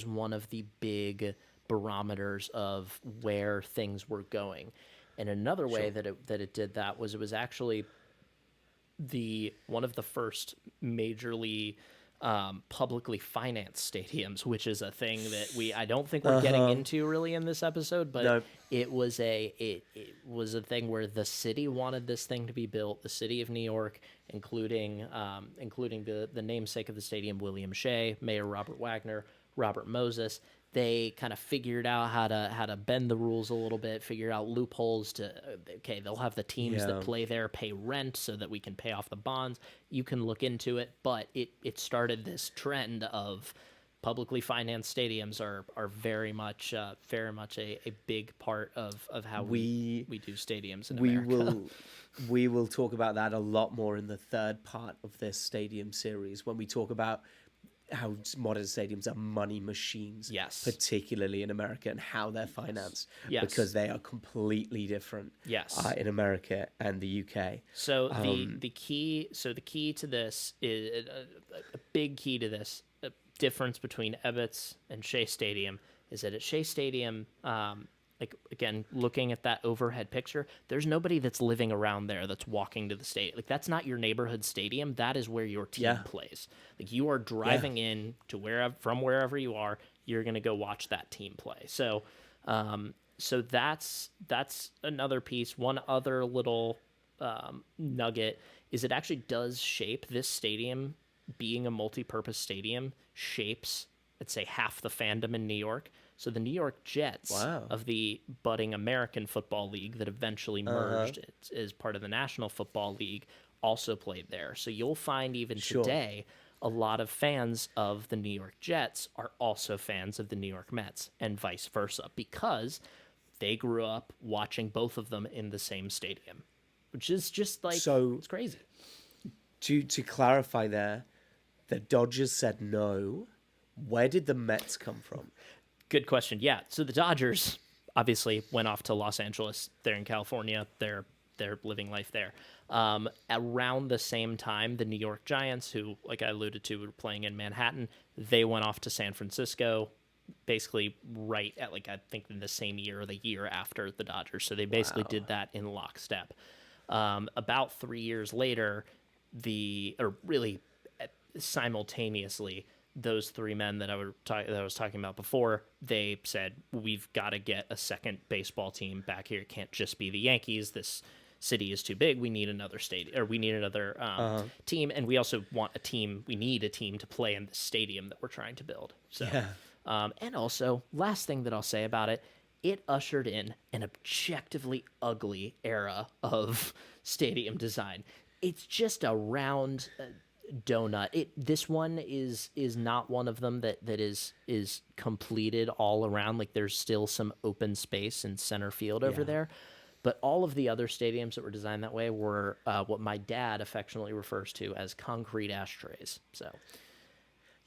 one of the big barometers of where things were going. And another way that it did that was it was actually one of the first majorly publicly financed stadiums, which is a thing that I don't think we're getting into really in this episode, but No. it was a thing where the city wanted this thing to be built. The city of New York, including the namesake of the stadium, William Shea, Mayor Robert Wagner, Robert Moses. They kind of figured out how to bend the rules a little bit, figure out loopholes they'll have the teams that play there pay rent so that we can pay off the bonds. You can look into it, but it started this trend of publicly financed stadiums are very much a big part of how we do stadiums in America. We will talk about that a lot more in the third part of this stadium series when we talk about how modern stadiums are money machines, yes, particularly in America, and how they're financed, yes, because they are completely different, yes, in America and the UK. So the key to this is a big key to this difference between Ebbets and Shea Stadium is that at Shea Stadium, like again, looking at that overhead picture, there's nobody that's living around there that's walking to the stadium. Like that's not your neighborhood stadium. That is where your team plays. Like you are driving in to wherever you are, you're going to go watch that team play. So that's another piece. One other little nugget is it actually does shape this stadium. Being a multi-purpose stadium shapes, let's say, half the fandom in New York. So the New York Jets of the budding American Football League that eventually merged as part of the National Football League also played there. So you'll find even today a lot of fans of the New York Jets are also fans of the New York Mets and vice versa because they grew up watching both of them in the same stadium, which is just like, it's crazy. To clarify there, the Dodgers said no. Where did the Mets come from? Good question. Yeah. So the Dodgers obviously went off to Los Angeles. They're in California. They're living life there. Around the same time, the New York Giants, who, like I alluded to, were playing in Manhattan, they went off to San Francisco, basically right at I think in the same year or the year after the Dodgers. So they basically did that in lockstep. About 3 years later, simultaneously, those three men that I was talking about before, they said, we've got to get a second baseball team back here. It can't just be the Yankees. This city is too big. We need another stadium, or we need another team, and we also want a team. We need a team to play in the stadium that we're trying to build. So, and also, last thing that I'll say about it, it ushered in an objectively ugly era of stadium design. It's just a round donut. This one is not one of them that is completed all around. Like there's still some open space in center field over there, but all of the other stadiums that were designed that way were what my dad affectionately refers to as concrete ashtrays. So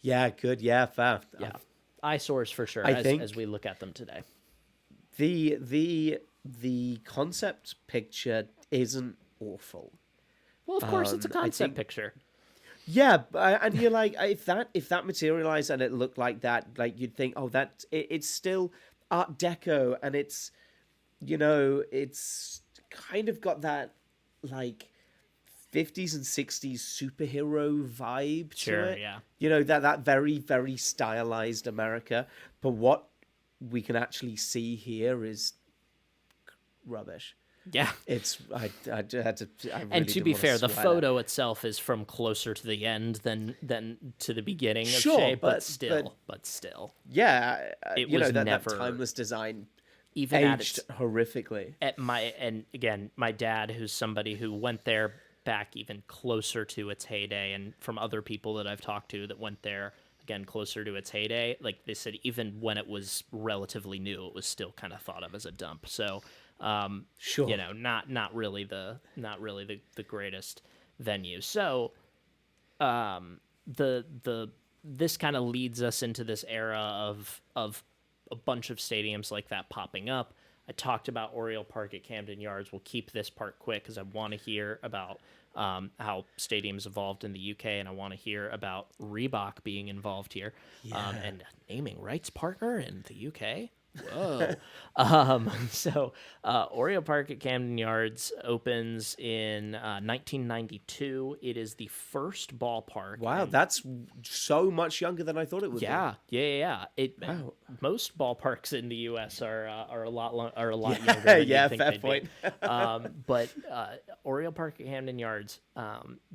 fair. Eyesores for sure. As we look at them today. The concept picture isn't awful. Well, of course, it's a concept picture. Yeah, and you're like, if that materialized and it looked like that, like you'd think, it's still Art Deco, and it's, it's kind of got that like 50s and 60s superhero vibe to it. Yeah. That very, very stylized America. But what we can actually see here is rubbish. Yeah, it's I had to. And to be fair, the photo itself is from closer to the end than to the beginning of Shea, but still. Yeah, it was that never timeless design. Even aged horrifically. My dad, who's somebody who went there back even closer to its heyday, and from other people that I've talked to that went there again closer to its heyday, like they said, even when it was relatively new, it was still kind of thought of as a dump. So. Not really the greatest venue. So, this kind of leads us into this era of a bunch of stadiums like that popping up. I talked about Oriole Park at Camden Yards. We'll keep this part quick because I want to hear about how stadiums evolved in the UK, and I want to hear about Reebok being involved here and naming rights partner in the UK. Whoa. So Oriole Park at Camden Yards opens in 1992. It is the first ballpark. Wow, that's so much younger than I thought it would be. Yeah. Wow. Most ballparks in the U.S. are a lot younger than you think fair they'd point. be. But Oriole Park at Camden Yards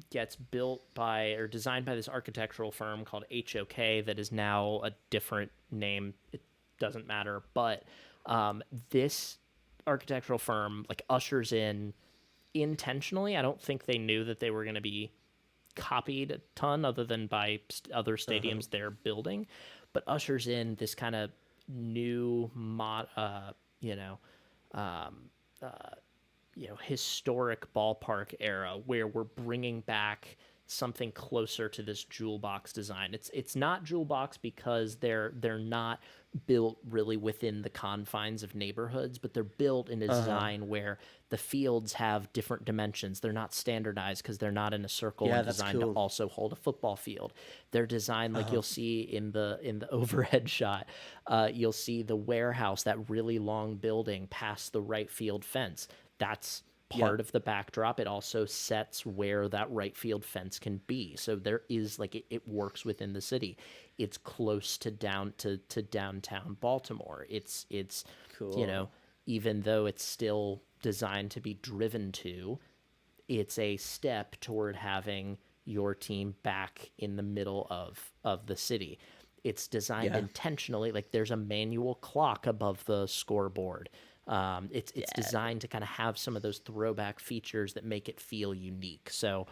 gets built by or designed by this architectural firm called HOK that is now a different name. It doesn't matter, but this architectural firm like ushers in intentionally. I don't think they knew that they were going to be copied a ton other than by other stadiums they're building, but ushers in this kind of new historic ballpark era where we're bringing back something closer to this jewel box design. It's not jewel box because they're not built really within the confines of neighborhoods, but they're built in a design where the fields have different dimensions. They're not standardized because they're not in a circle and designed to also hold a football field. They're designed like you'll see in the overhead shot. You'll see the warehouse, that really long building past the right field fence. That's part of the backdrop. It also sets where that right field fence can be. So there is like it works within the city. It's close to downtown Baltimore. It's Cool. even though it's still designed to be driven to, it's a step toward having your team back in the middle of the city. It's designed intentionally, like there's a manual clock above the scoreboard. It's designed to kind of have some of those throwback features that make it feel unique. So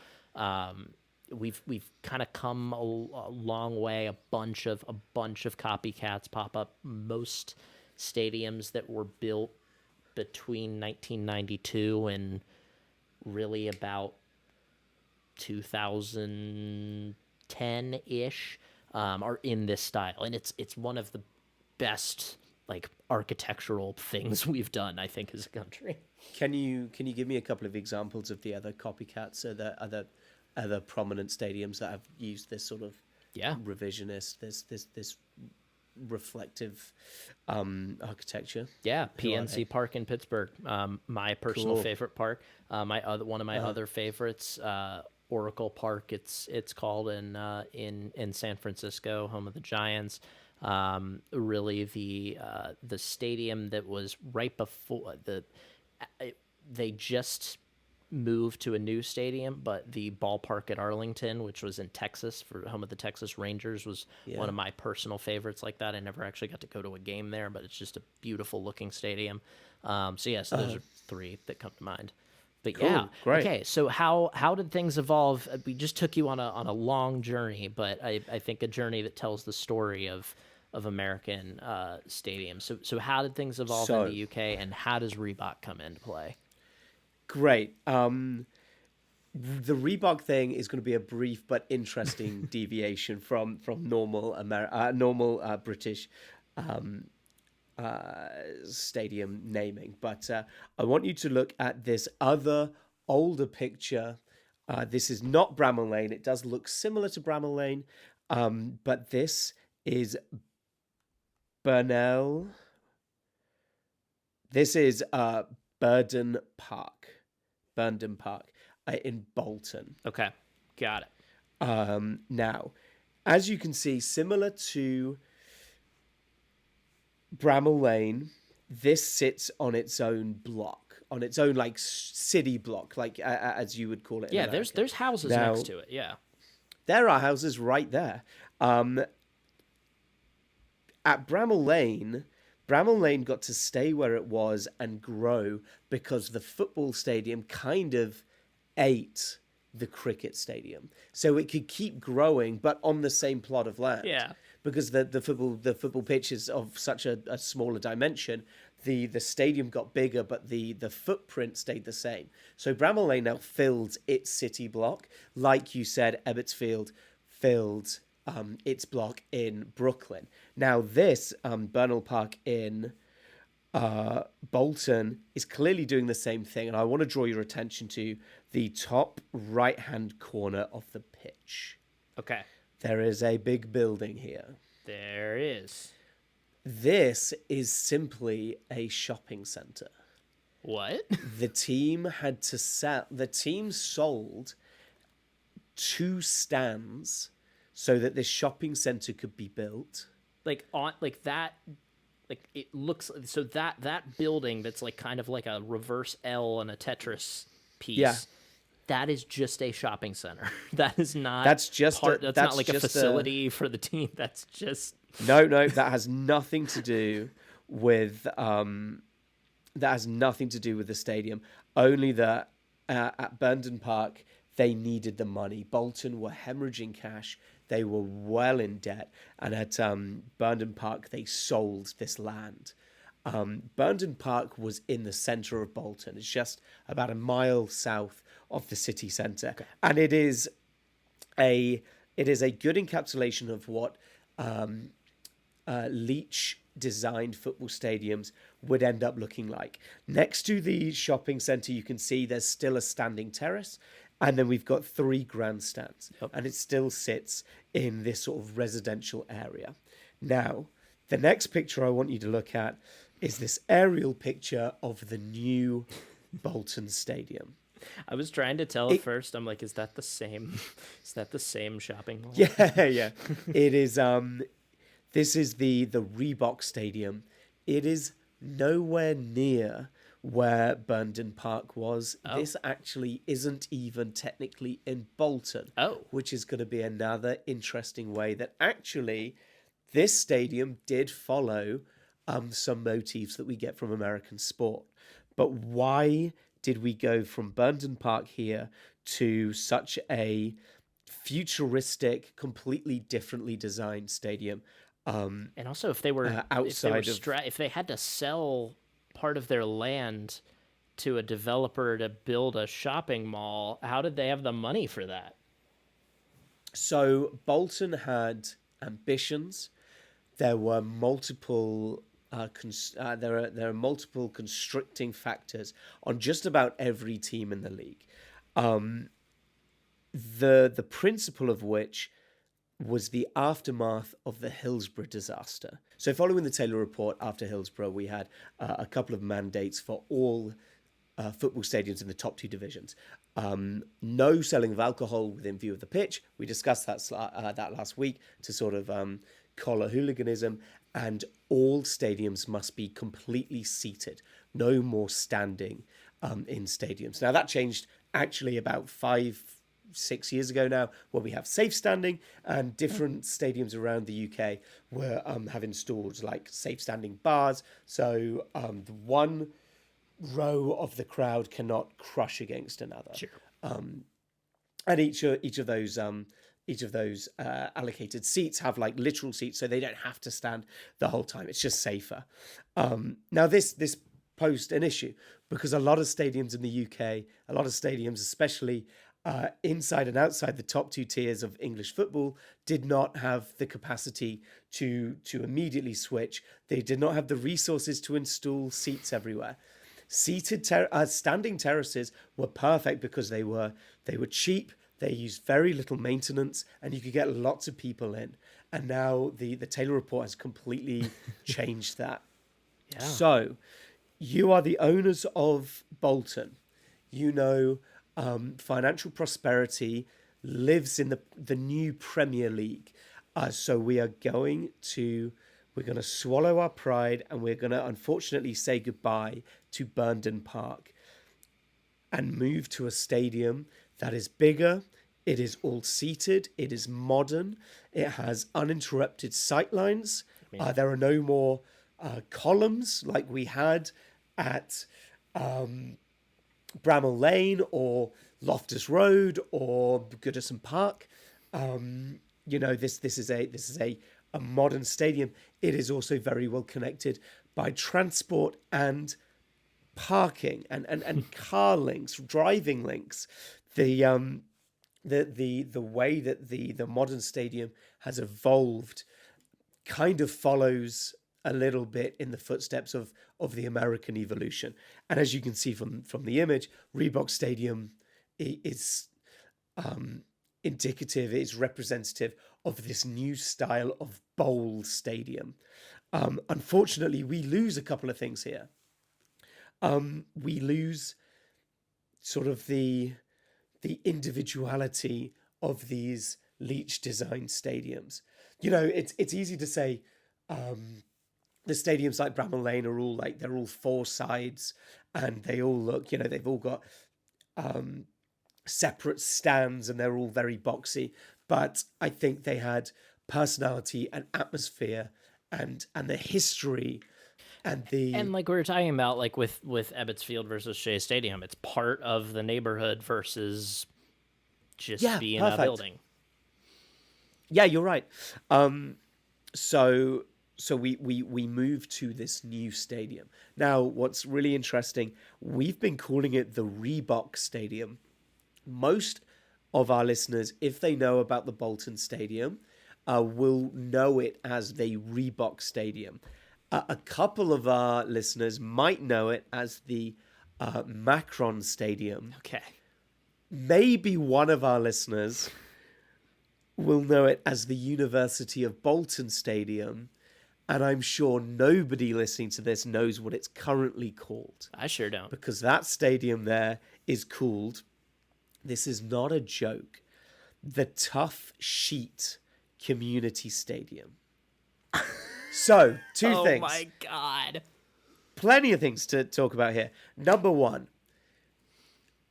we've kind of come a long way. A bunch of copycats pop up. Most stadiums that were built between 1992 and really about 2010-ish are in this style, and it's one of the best like architectural things we've done, I think, as a country. Can you give me a couple of examples of the other copycats or the other prominent stadiums that have used this sort of revisionist, this reflective architecture? Yeah, PNC Park in Pittsburgh, my personal favorite park. One of my other favorites, Oracle Park. It's called in San Francisco, home of the Giants. Really the stadium that was right before they just moved to a new stadium, but the ballpark at Arlington, which was in Texas for home of the Texas Rangers, was one of my personal favorites like that. I never actually got to go to a game there, but it's just a beautiful looking stadium. So those are three that come to mind. But cool, great. Okay. So how did things evolve? We just took you on a long journey, but I think a journey that tells the story of American stadiums. So how did things evolve in the UK, and how does Reebok come into play? Great. The Reebok thing is going to be a brief but interesting deviation from normal British stadium naming. But I want you to look at this other older picture. This is not Bramall Lane. It does look similar to Bramall Lane, but this is Burnell. This is Burnden Park in Bolton. Okay, got it. Now, as you can see, similar to Bramall Lane, this sits on its own block, on its own like city block, like as you would call it. Yeah, there's houses next to it. Yeah, there are houses right there. At Bramall Lane got to stay where it was and grow because the football stadium kind of ate the cricket stadium. So it could keep growing, but on the same plot of land. Yeah. Because the football pitch is of such a smaller dimension, the stadium got bigger, but the footprint stayed the same. So Bramall Lane now fills its city block. Like you said, Ebbets Field filled its block in Brooklyn. Now this Burnall Park in Bolton is clearly doing the same thing, and I want to draw your attention to the top right-hand corner of the pitch. Okay. There is a big building here. There is. This is simply a shopping center. What? The team sold 2 stands so that this shopping center could be built. Like that, like it looks so that building that's like kind of like a reverse L and a Tetris piece. Yeah. That is just a shopping center. That is not. That's not like a facility for the team. That's just no. That has nothing to do with the stadium. Only that at Burnden Park they needed the money. Bolton were hemorrhaging cash. They were well in debt, and at Burnden Park they sold this land. Burnden Park was in the centre of Bolton. It's just about a mile south of the city centre, and it is a good encapsulation of what Leach designed football stadiums would end up looking like. Next to the shopping centre, you can see there's still a standing terrace, and then we've got 3 grandstands, and it still sits in this sort of residential area. Now, the next picture I want you to look at is this aerial picture of the new Bolton Stadium. I was trying to tell at first. I'm like, is that the same? Is that the same shopping mall? Yeah. It is. This is the Reebok Stadium. It is nowhere near where Burnden Park was. Oh. This actually isn't even technically in Bolton. Oh. Which is going to be another interesting way that actually this stadium did follow some motifs that we get from American sport. But why did we go from Burnden Park here to such a futuristic, completely differently designed stadium? And also, if they were if they had to sell part of their land to a developer to build a shopping mall, how did they have the money for that? So Bolton had ambitions. There were multiple. There are multiple constricting factors on just about every team in the league. The principal of which was the aftermath of the Hillsborough disaster. So following the Taylor Report after Hillsborough, we had a couple of mandates for all football stadiums in the top 2 divisions. No selling of alcohol within view of the pitch. We discussed that last week to sort of collar hooliganism. And all stadiums must be completely seated. No more standing in stadiums. Now, that changed actually about 5-6 years ago now, where we have safe standing, and different stadiums around the UK have installed like safe standing bars. So the one row of the crowd cannot crush against another. Sure. And each of those allocated seats have like literal seats, so they don't have to stand the whole time. It's just safer. Now this posed an issue because a lot of stadiums in the UK, a lot of stadiums, especially inside and outside the top 2 tiers of English football, did not have the capacity to immediately switch. They did not have the resources to install seats everywhere. Standing terraces were perfect because they were cheap. They used very little maintenance, and you could get lots of people in. And now the Taylor Report has completely changed that. Yeah. So you are the owners of Bolton. You know financial prosperity lives in the new Premier League. So we're going to swallow our pride, and we're going to unfortunately say goodbye to Burnden Park and move to a stadium that is bigger. It is all seated. It is modern. It has uninterrupted sightlines. There are no more columns like we had at Bramall Lane or Loftus Road or Goodison Park. This is a modern stadium. It is also very well connected by transport and parking and car links, driving links. The way that the modern stadium has evolved kind of follows a little bit in the footsteps of the American evolution. And as you can see from the image, Reebok Stadium is indicative, is representative of this new style of bowl stadium. Unfortunately, we lose a couple of things here. We lose sort of the individuality of these Leach designed stadiums. It's easy to say the stadiums like Bramall Lane are all like, they're all four sides and they all look, they've all got separate stands and they're all very boxy. But I think they had personality and atmosphere and the history and like we were talking about, like with Ebbets Field versus Shea Stadium, it's part of the neighborhood versus just being a building. Yeah, you're right. So we moved to this new stadium. Now, what's really interesting, we've been calling it the Reebok Stadium. Most of our listeners, if they know about the Bolton Stadium, will know it as the Reebok Stadium. A couple of our listeners might know it as the Patron Stadium. Okay. Maybe one of our listeners will know it as the University of Bolton Stadium. And I'm sure nobody listening to this knows what it's currently called. I sure don't. Because that stadium there is called, this is not a joke, the Tough Sheet Community Stadium. So, two things. Oh my God. Plenty of things to talk about here. Number one,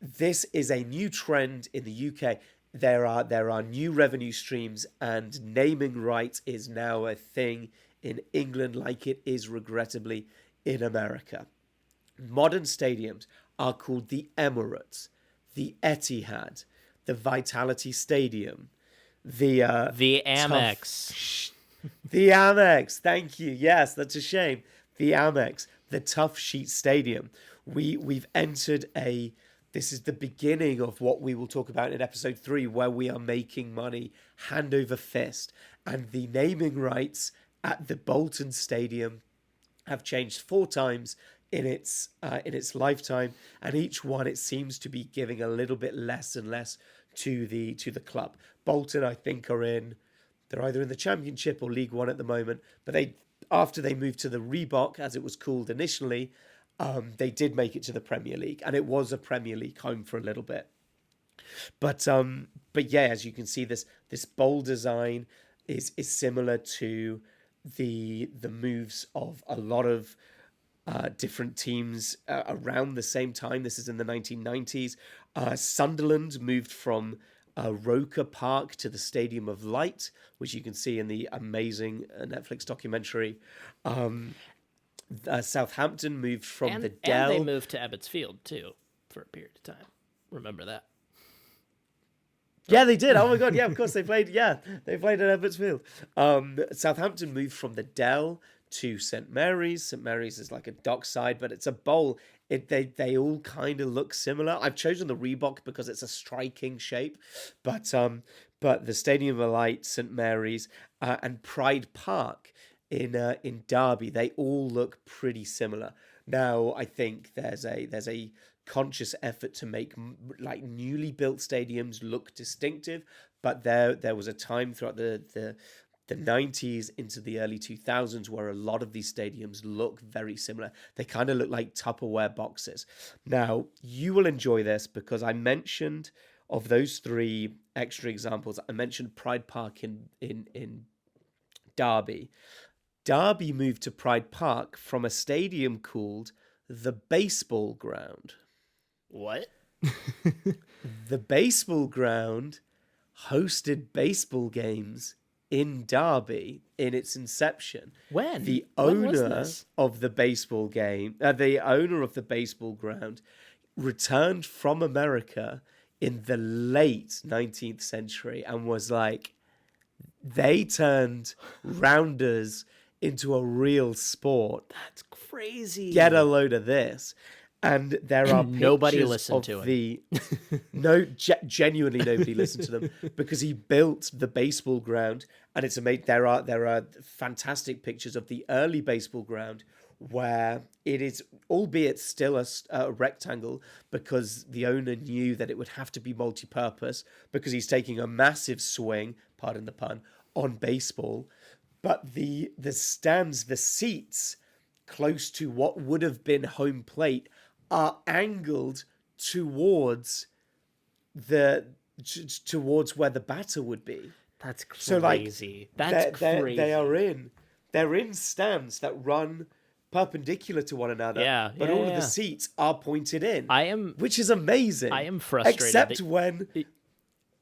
this is a new trend in the UK. There are new revenue streams, and naming rights is now a thing in England like it is regrettably in America. Modern stadiums are called the Emirates, the Etihad, the Vitality Stadium, the Amex. The Amex, thank you. Yes, that's a shame. The Amex, the Tough Sheet Stadium. We've entered this is the beginning of what we will talk about in episode 3, where we are making money hand over fist. And the naming rights at the Bolton Stadium have changed 4 times in its lifetime, and each one it seems to be giving a little bit less and less to the club. Bolton, I think, they're either in the Championship or League One at the moment, but after they moved to the Reebok, as it was called initially, they did make it to the Premier League, and it was a Premier League home for a little bit. But yeah, as you can see, this bowl design is similar to the moves of a lot of different teams around the same time. This is in the 1990s. Sunderland moved from Oriole Park to the Stadium of Light, which you can see in the amazing Netflix documentary. Southampton moved from the Dell. And they moved to Ebbets Field, too, for a period of time. Remember that. Yeah, they did. Oh, my God. Yeah, of course. They played at Ebbets Field. Southampton moved from the Dell to St. Mary's. St. Mary's is like a dockside, but it's a bowl. They all kind of look similar. I've chosen the Reebok because it's a striking shape, but the Stadium of Light, St. Mary's, and Pride Park in Derby, they all look pretty similar. Now, I think there's a conscious effort to make like newly built stadiums look distinctive, but there was a time throughout the 90s into the early 2000s where a lot of these stadiums look very similar. They kind of look like Tupperware boxes. Now, you will enjoy this because I mentioned, of those 3 extra examples, I mentioned Pride Park in Derby. Derby moved to Pride Park from a stadium called the Baseball Ground. What? The Baseball Ground hosted baseball games in Derby in its inception. When? The When was owner this? of the baseball game, the owner of the baseball ground, returned from America in the late 19th century and was like, they turned rounders into a real sport. That's crazy. Get a load of this. And there are Nobody pictures listened of to him. Genuinely nobody listened to them because he built the baseball ground, and it's amazing. There are fantastic pictures of the early baseball ground where it is, albeit still a rectangle, because the owner knew that it would have to be multi-purpose because he's taking a massive swing, pardon the pun, on baseball. but the stands, the seats close to what would have been home plate are angled towards towards where the batter would be. That's crazy. So like That's crazy. They're in stands that run perpendicular to one another. Yeah, but all of the seats are pointed in. Which is amazing. I am frustrated.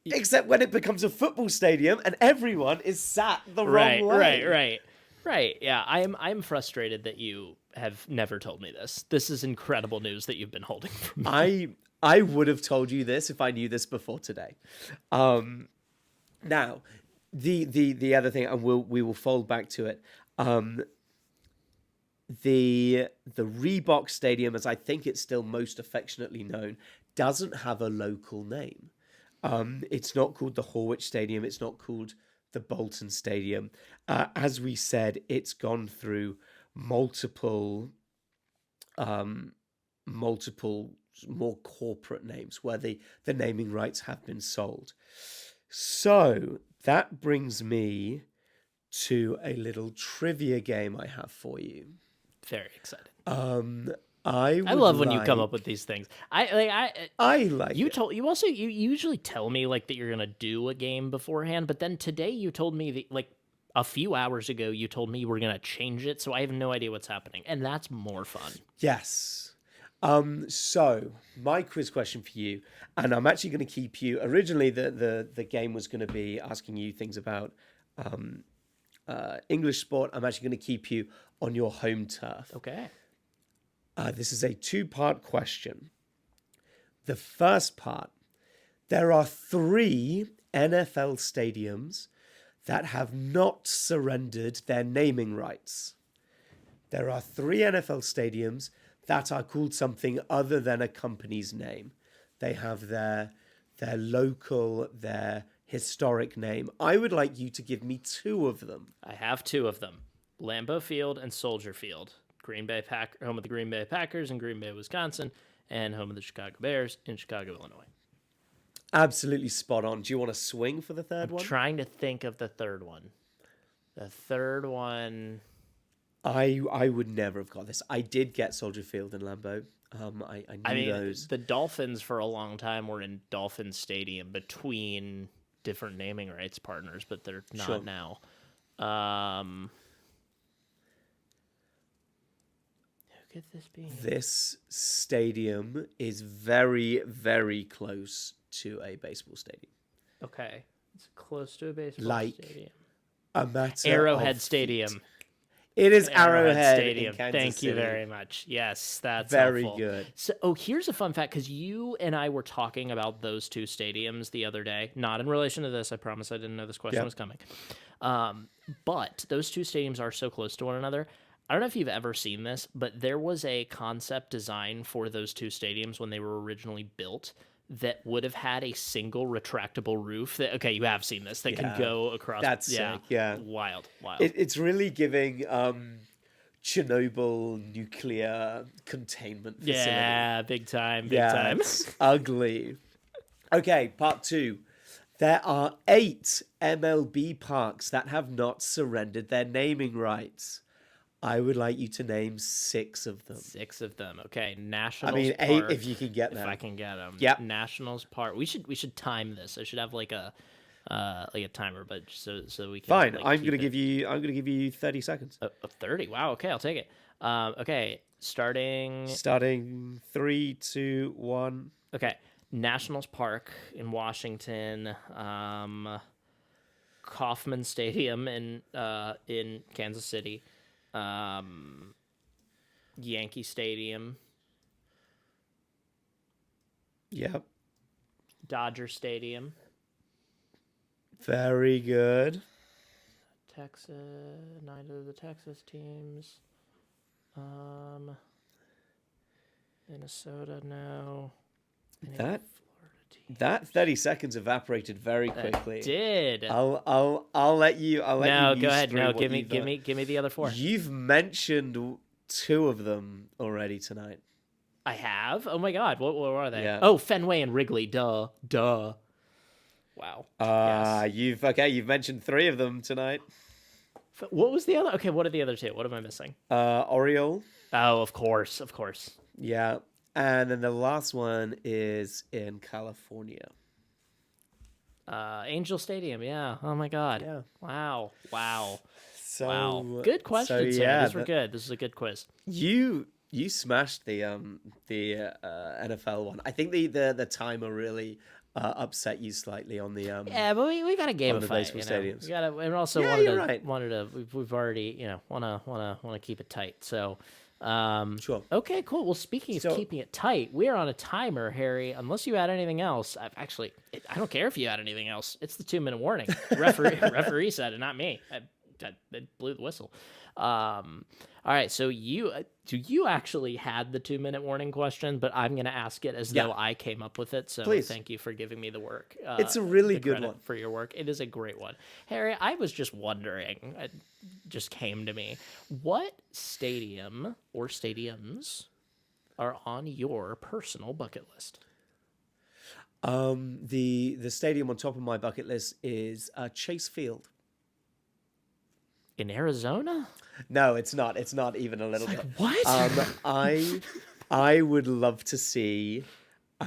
Except when it becomes a football stadium and everyone is sat the wrong way. Right. Yeah, I'm frustrated that you have never told me this. This is incredible news that you've been holding from me. I would have told you this if I knew this before today. Now, the other thing, and we will fold back to it. The Reebok Stadium, as I think it's still most affectionately known, doesn't have a local name. It's not called the Horwich Stadium. It's not called the Bolton Stadium. As we said, it's gone through multiple more corporate names where the naming rights have been sold. So that brings me to a little trivia game I have for you. Very excited. I love when you come up with these things. I like you it. You usually tell me like that you're gonna do a game beforehand, but then today you told me that, like a few hours ago you told me you were gonna change it, so I have no idea what's happening, and that's more fun. Yes. So my quiz question for you, and I'm actually going to keep you. Originally, the game was going to be asking you things about English sport. I'm actually going to keep you on your home turf. Okay. This is a 2-part question. The first part, there are 3 NFL stadiums that have not surrendered their naming rights. There are 3 NFL stadiums that are called something other than a company's name. They have their local, their historic name. I would like you to give me 2 of them. I have 2 of them. Lambeau Field and Soldier Field. Home of the Green Bay Packers in Green Bay, Wisconsin, and home of the Chicago Bears in Chicago, Illinois. Absolutely spot on. Do you want to swing for the third one? I'm trying to think of the third one. The third one... I would never have got this. I did get Soldier Field and Lambeau. I knew those. The Dolphins for a long time were in Dolphin Stadium between different naming rights partners, but they're not now. Who could this be? This stadium is very, very close to a baseball stadium. Okay. It's close to a baseball stadium. A matter Arrowhead Stadium. It is Arrowhead Stadium. in Kansas Thank you City. very much. Yes, that's very helpful. Good. So, here's a fun fact, because you and I were talking about those 2 stadiums the other day. Not in relation to this. I promise I didn't know this question was coming. But those 2 stadiums are so close to one another. I don't know if you've ever seen this, but there was a concept design for those 2 stadiums when they were originally built that would have had a single retractable roof. That you have seen this. That can go across. That's sick. Yeah, wild. It's really giving Chernobyl nuclear containment facility. Yeah, big time. It's ugly. Okay, part 2. There are 8 MLB parks that have not surrendered their naming rights. I would like you to name 6 of them. 6 of them. Okay, Nationals Park. 8 if you can get them. If I can get them. Yep. Nationals Park. We should time this. I should have like a timer, but so we can. Fine. Like, I'm gonna give you 30 seconds. 30. Wow. Okay, I'll take it. Okay, starting 3, 2, 1. Okay, Nationals Park in Washington. Kauffman Stadium in Kansas City. Yankee Stadium. Yep. Dodger Stadium. Very good. Texas, 9 of the Texas teams. Minnesota now. That 30 seconds evaporated very quickly. It did. I'll let you. No, go ahead. No, give me the other 4. You've mentioned 2 of them already tonight. I have. Oh my God, what are they? Yeah. Oh, Fenway and Wrigley. Duh. Wow. Yes. You've mentioned 3 of them tonight. What was the other? Okay, what are the other two? What am I missing? Oriole. Oh, of course. Yeah. And then the last one is in California. Angel Stadium. Yeah. Oh my God. Yeah. Wow. So Good questions, Sarah. These were good. This is a good quiz. You smashed the NFL one. I think the timer really upset you slightly on the Yeah, but we got a game of the fight. baseball Stadiums. stadiums. We got to, and also wanted to. We've already want to keep it tight. So. Sure. Okay, cool. Well, speaking of keeping it tight, we are on a timer, Harry. Unless you add anything else, I don't care if you add anything else. It's the 2-minute warning. Referee said it, not me. I blew the whistle. All right. So you actually had the 2-minute warning question, but I'm going to ask it as though I came up with it. So please. Thank you for giving me the work. It's a really good one for your work. It is a great one, Harry. I was just wondering. It just came to me. What stadium or stadiums are on your personal bucket list? The stadium on top of my bucket list is Shea Field. In Arizona? No, it's not. It's not even a little bit. What? I would love to see.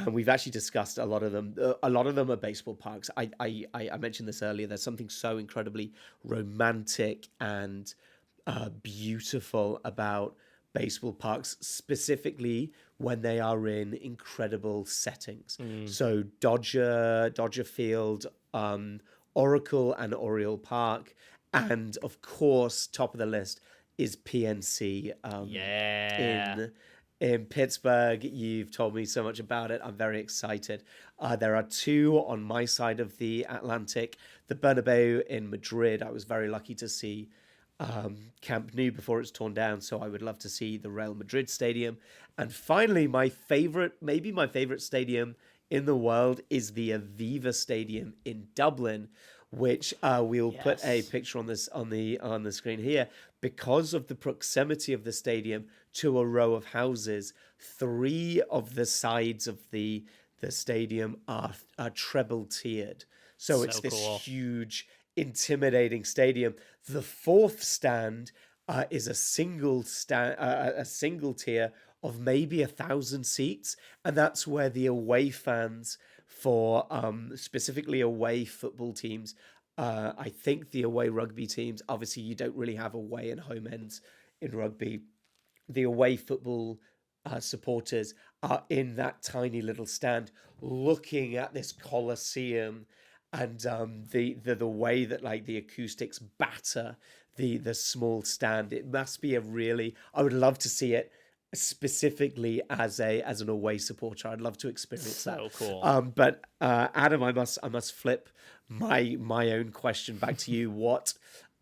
We've actually discussed a lot of them. A lot of them are baseball parks. I mentioned this earlier. There's something so incredibly romantic and beautiful about baseball parks, specifically when they are in incredible settings. So Dodger Field, Oracle and Oriole Park. And of course, top of the list is PNC. In Pittsburgh. You've told me so much about it. I'm very excited. There are two on my side of the Atlantic. The Bernabeu in Madrid. I was very lucky to see Camp Nou before it's torn down. So I would love to see the Real Madrid Stadium. And finally, maybe my favorite stadium in the world is the Aviva Stadium in Dublin, which we'll put a picture on the screen here. Because of the proximity of the stadium to a row of houses, 3 of the sides of the stadium are treble tiered. So it's this huge, intimidating stadium. The 4th stand is a single tier of maybe 1,000 seats, and that's where the away fans for specifically away football teams. I think the away rugby teams, obviously you don't really have away and home ends in rugby. The away football supporters are in that tiny little stand looking at this Colosseum, and the way that like the acoustics batter the small stand. It must be I would love to see it specifically as an away supporter. I'd love to experience that. So cool. But Adam, I must flip my own question back to you. What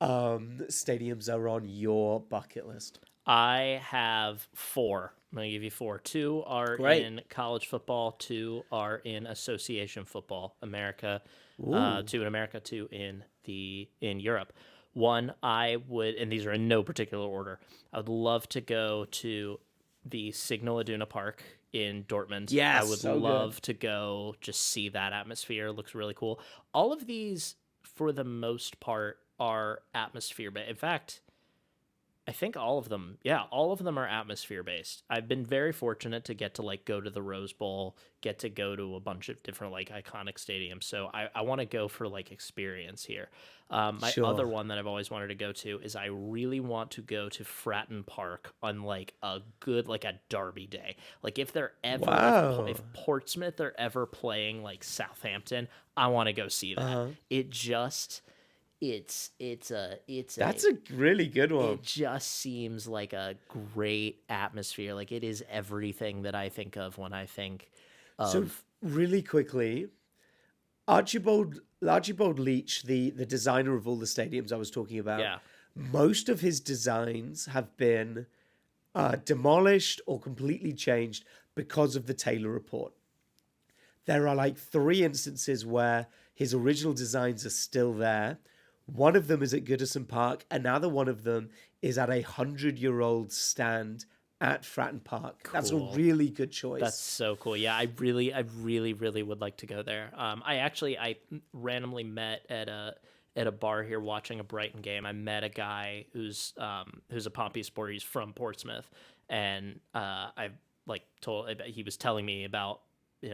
stadiums are on your bucket list? I have 4. I'm going to give you 4. 2 are in college football. 2 are in association football. America. 2 in America. 2 in Europe. 1 I would, and these are in no particular order. I would love to go to the Signal Iduna Park in Dortmund. Yes, I would love to go just see that atmosphere. It looks really cool. All of these, for the most part, are atmosphere, but in fact, I think all of them are atmosphere based. I've been very fortunate to get to like go to the Rose Bowl, get to go to a bunch of different like iconic stadiums. So I want to go for like experience here. My other one that I've always wanted to go to is I really want to go to Fratton Park on like a good, like a derby day. Like if they're ever, if Portsmouth are ever playing like Southampton, I want to go see that. It just... That's a really good one. It just seems like a great atmosphere. Like it is everything that I think of when I think of. So really quickly, Archibald Leach, the designer of all the stadiums I was talking about. Yeah. Most of his designs have been demolished or completely changed because of the Taylor Report. There are like 3 instances where his original designs are still there. One of them is at Goodison Park. Another one of them is at a 100-year-old stand at Fratton Park. Cool. That's a really good choice. That's so cool. Yeah, I really would like to go there. I randomly met at at a bar here watching a Brighton game. I met a guy who's a Pompey supporter. He's from Portsmouth, and I he was telling me about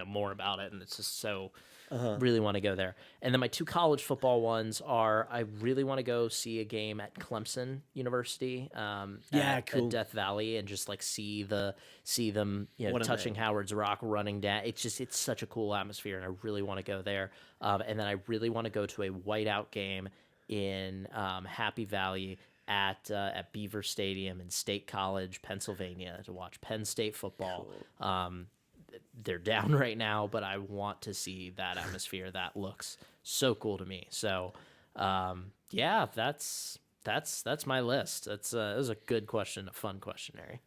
more about it, and it's just so really want to go there. And then my two college football ones are I really want to go see a game at Clemson University, at Death Valley, and just like see them touching Howard's Rock, running down. It's such a cool atmosphere, and I really want to go there. And then I really want to go to a whiteout game in Happy Valley at Beaver Stadium in State College, Pennsylvania, to watch Penn State football. Cool. They're down right now, but I want to see that atmosphere. That looks so cool to me. So, that's my list. It was a good question, a fun questionnaire.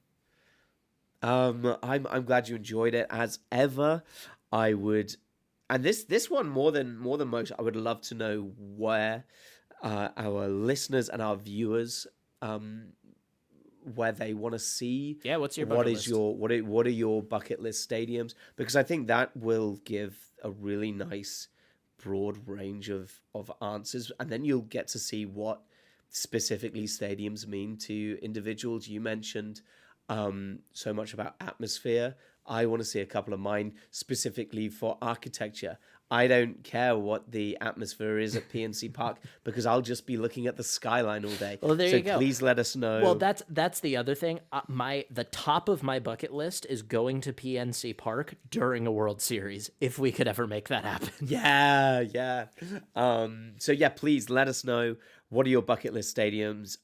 I'm glad you enjoyed it as ever. I would, and this one more than most, I would love to know where our listeners and our viewers where they want to see. Yeah, what's your bucket list? What are your bucket list stadiums? Because I think that will give a really nice broad range of answers, and then you'll get to see what specifically stadiums mean to individuals. You mentioned so much about atmosphere. I want to see a couple of mine specifically for architecture. I don't care what the atmosphere is at PNC Park because I'll just be looking at the skyline all day. Well, there you go. Please let us know. Well, that's the other thing. The top of my bucket list is going to PNC Park during a World Series, if we could ever make that happen. Yeah. So please let us know. What are your bucket list stadiums?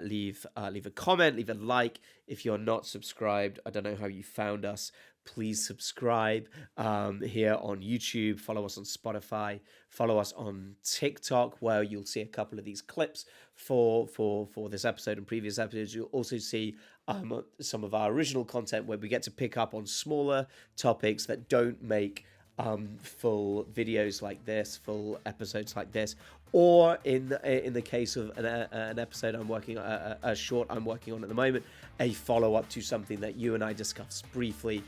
Leave a comment, leave a like. If you're not subscribed, I don't know how you found us. Please subscribe here on YouTube. Follow us on Spotify. Follow us on TikTok, where you'll see a couple of these clips for this episode and previous episodes. You'll also see some of our original content where we get to pick up on smaller topics that don't make full videos like this, full episodes like this, or in the case of an episode I'm working on, a short I'm working on at the moment, a follow-up to something that you and I discussed briefly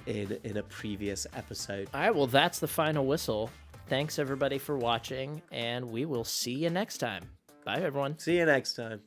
in a previous episode. All right, well, that's the final whistle. Thanks, everybody, for watching, and we will see you next time. Bye, everyone. See you next time.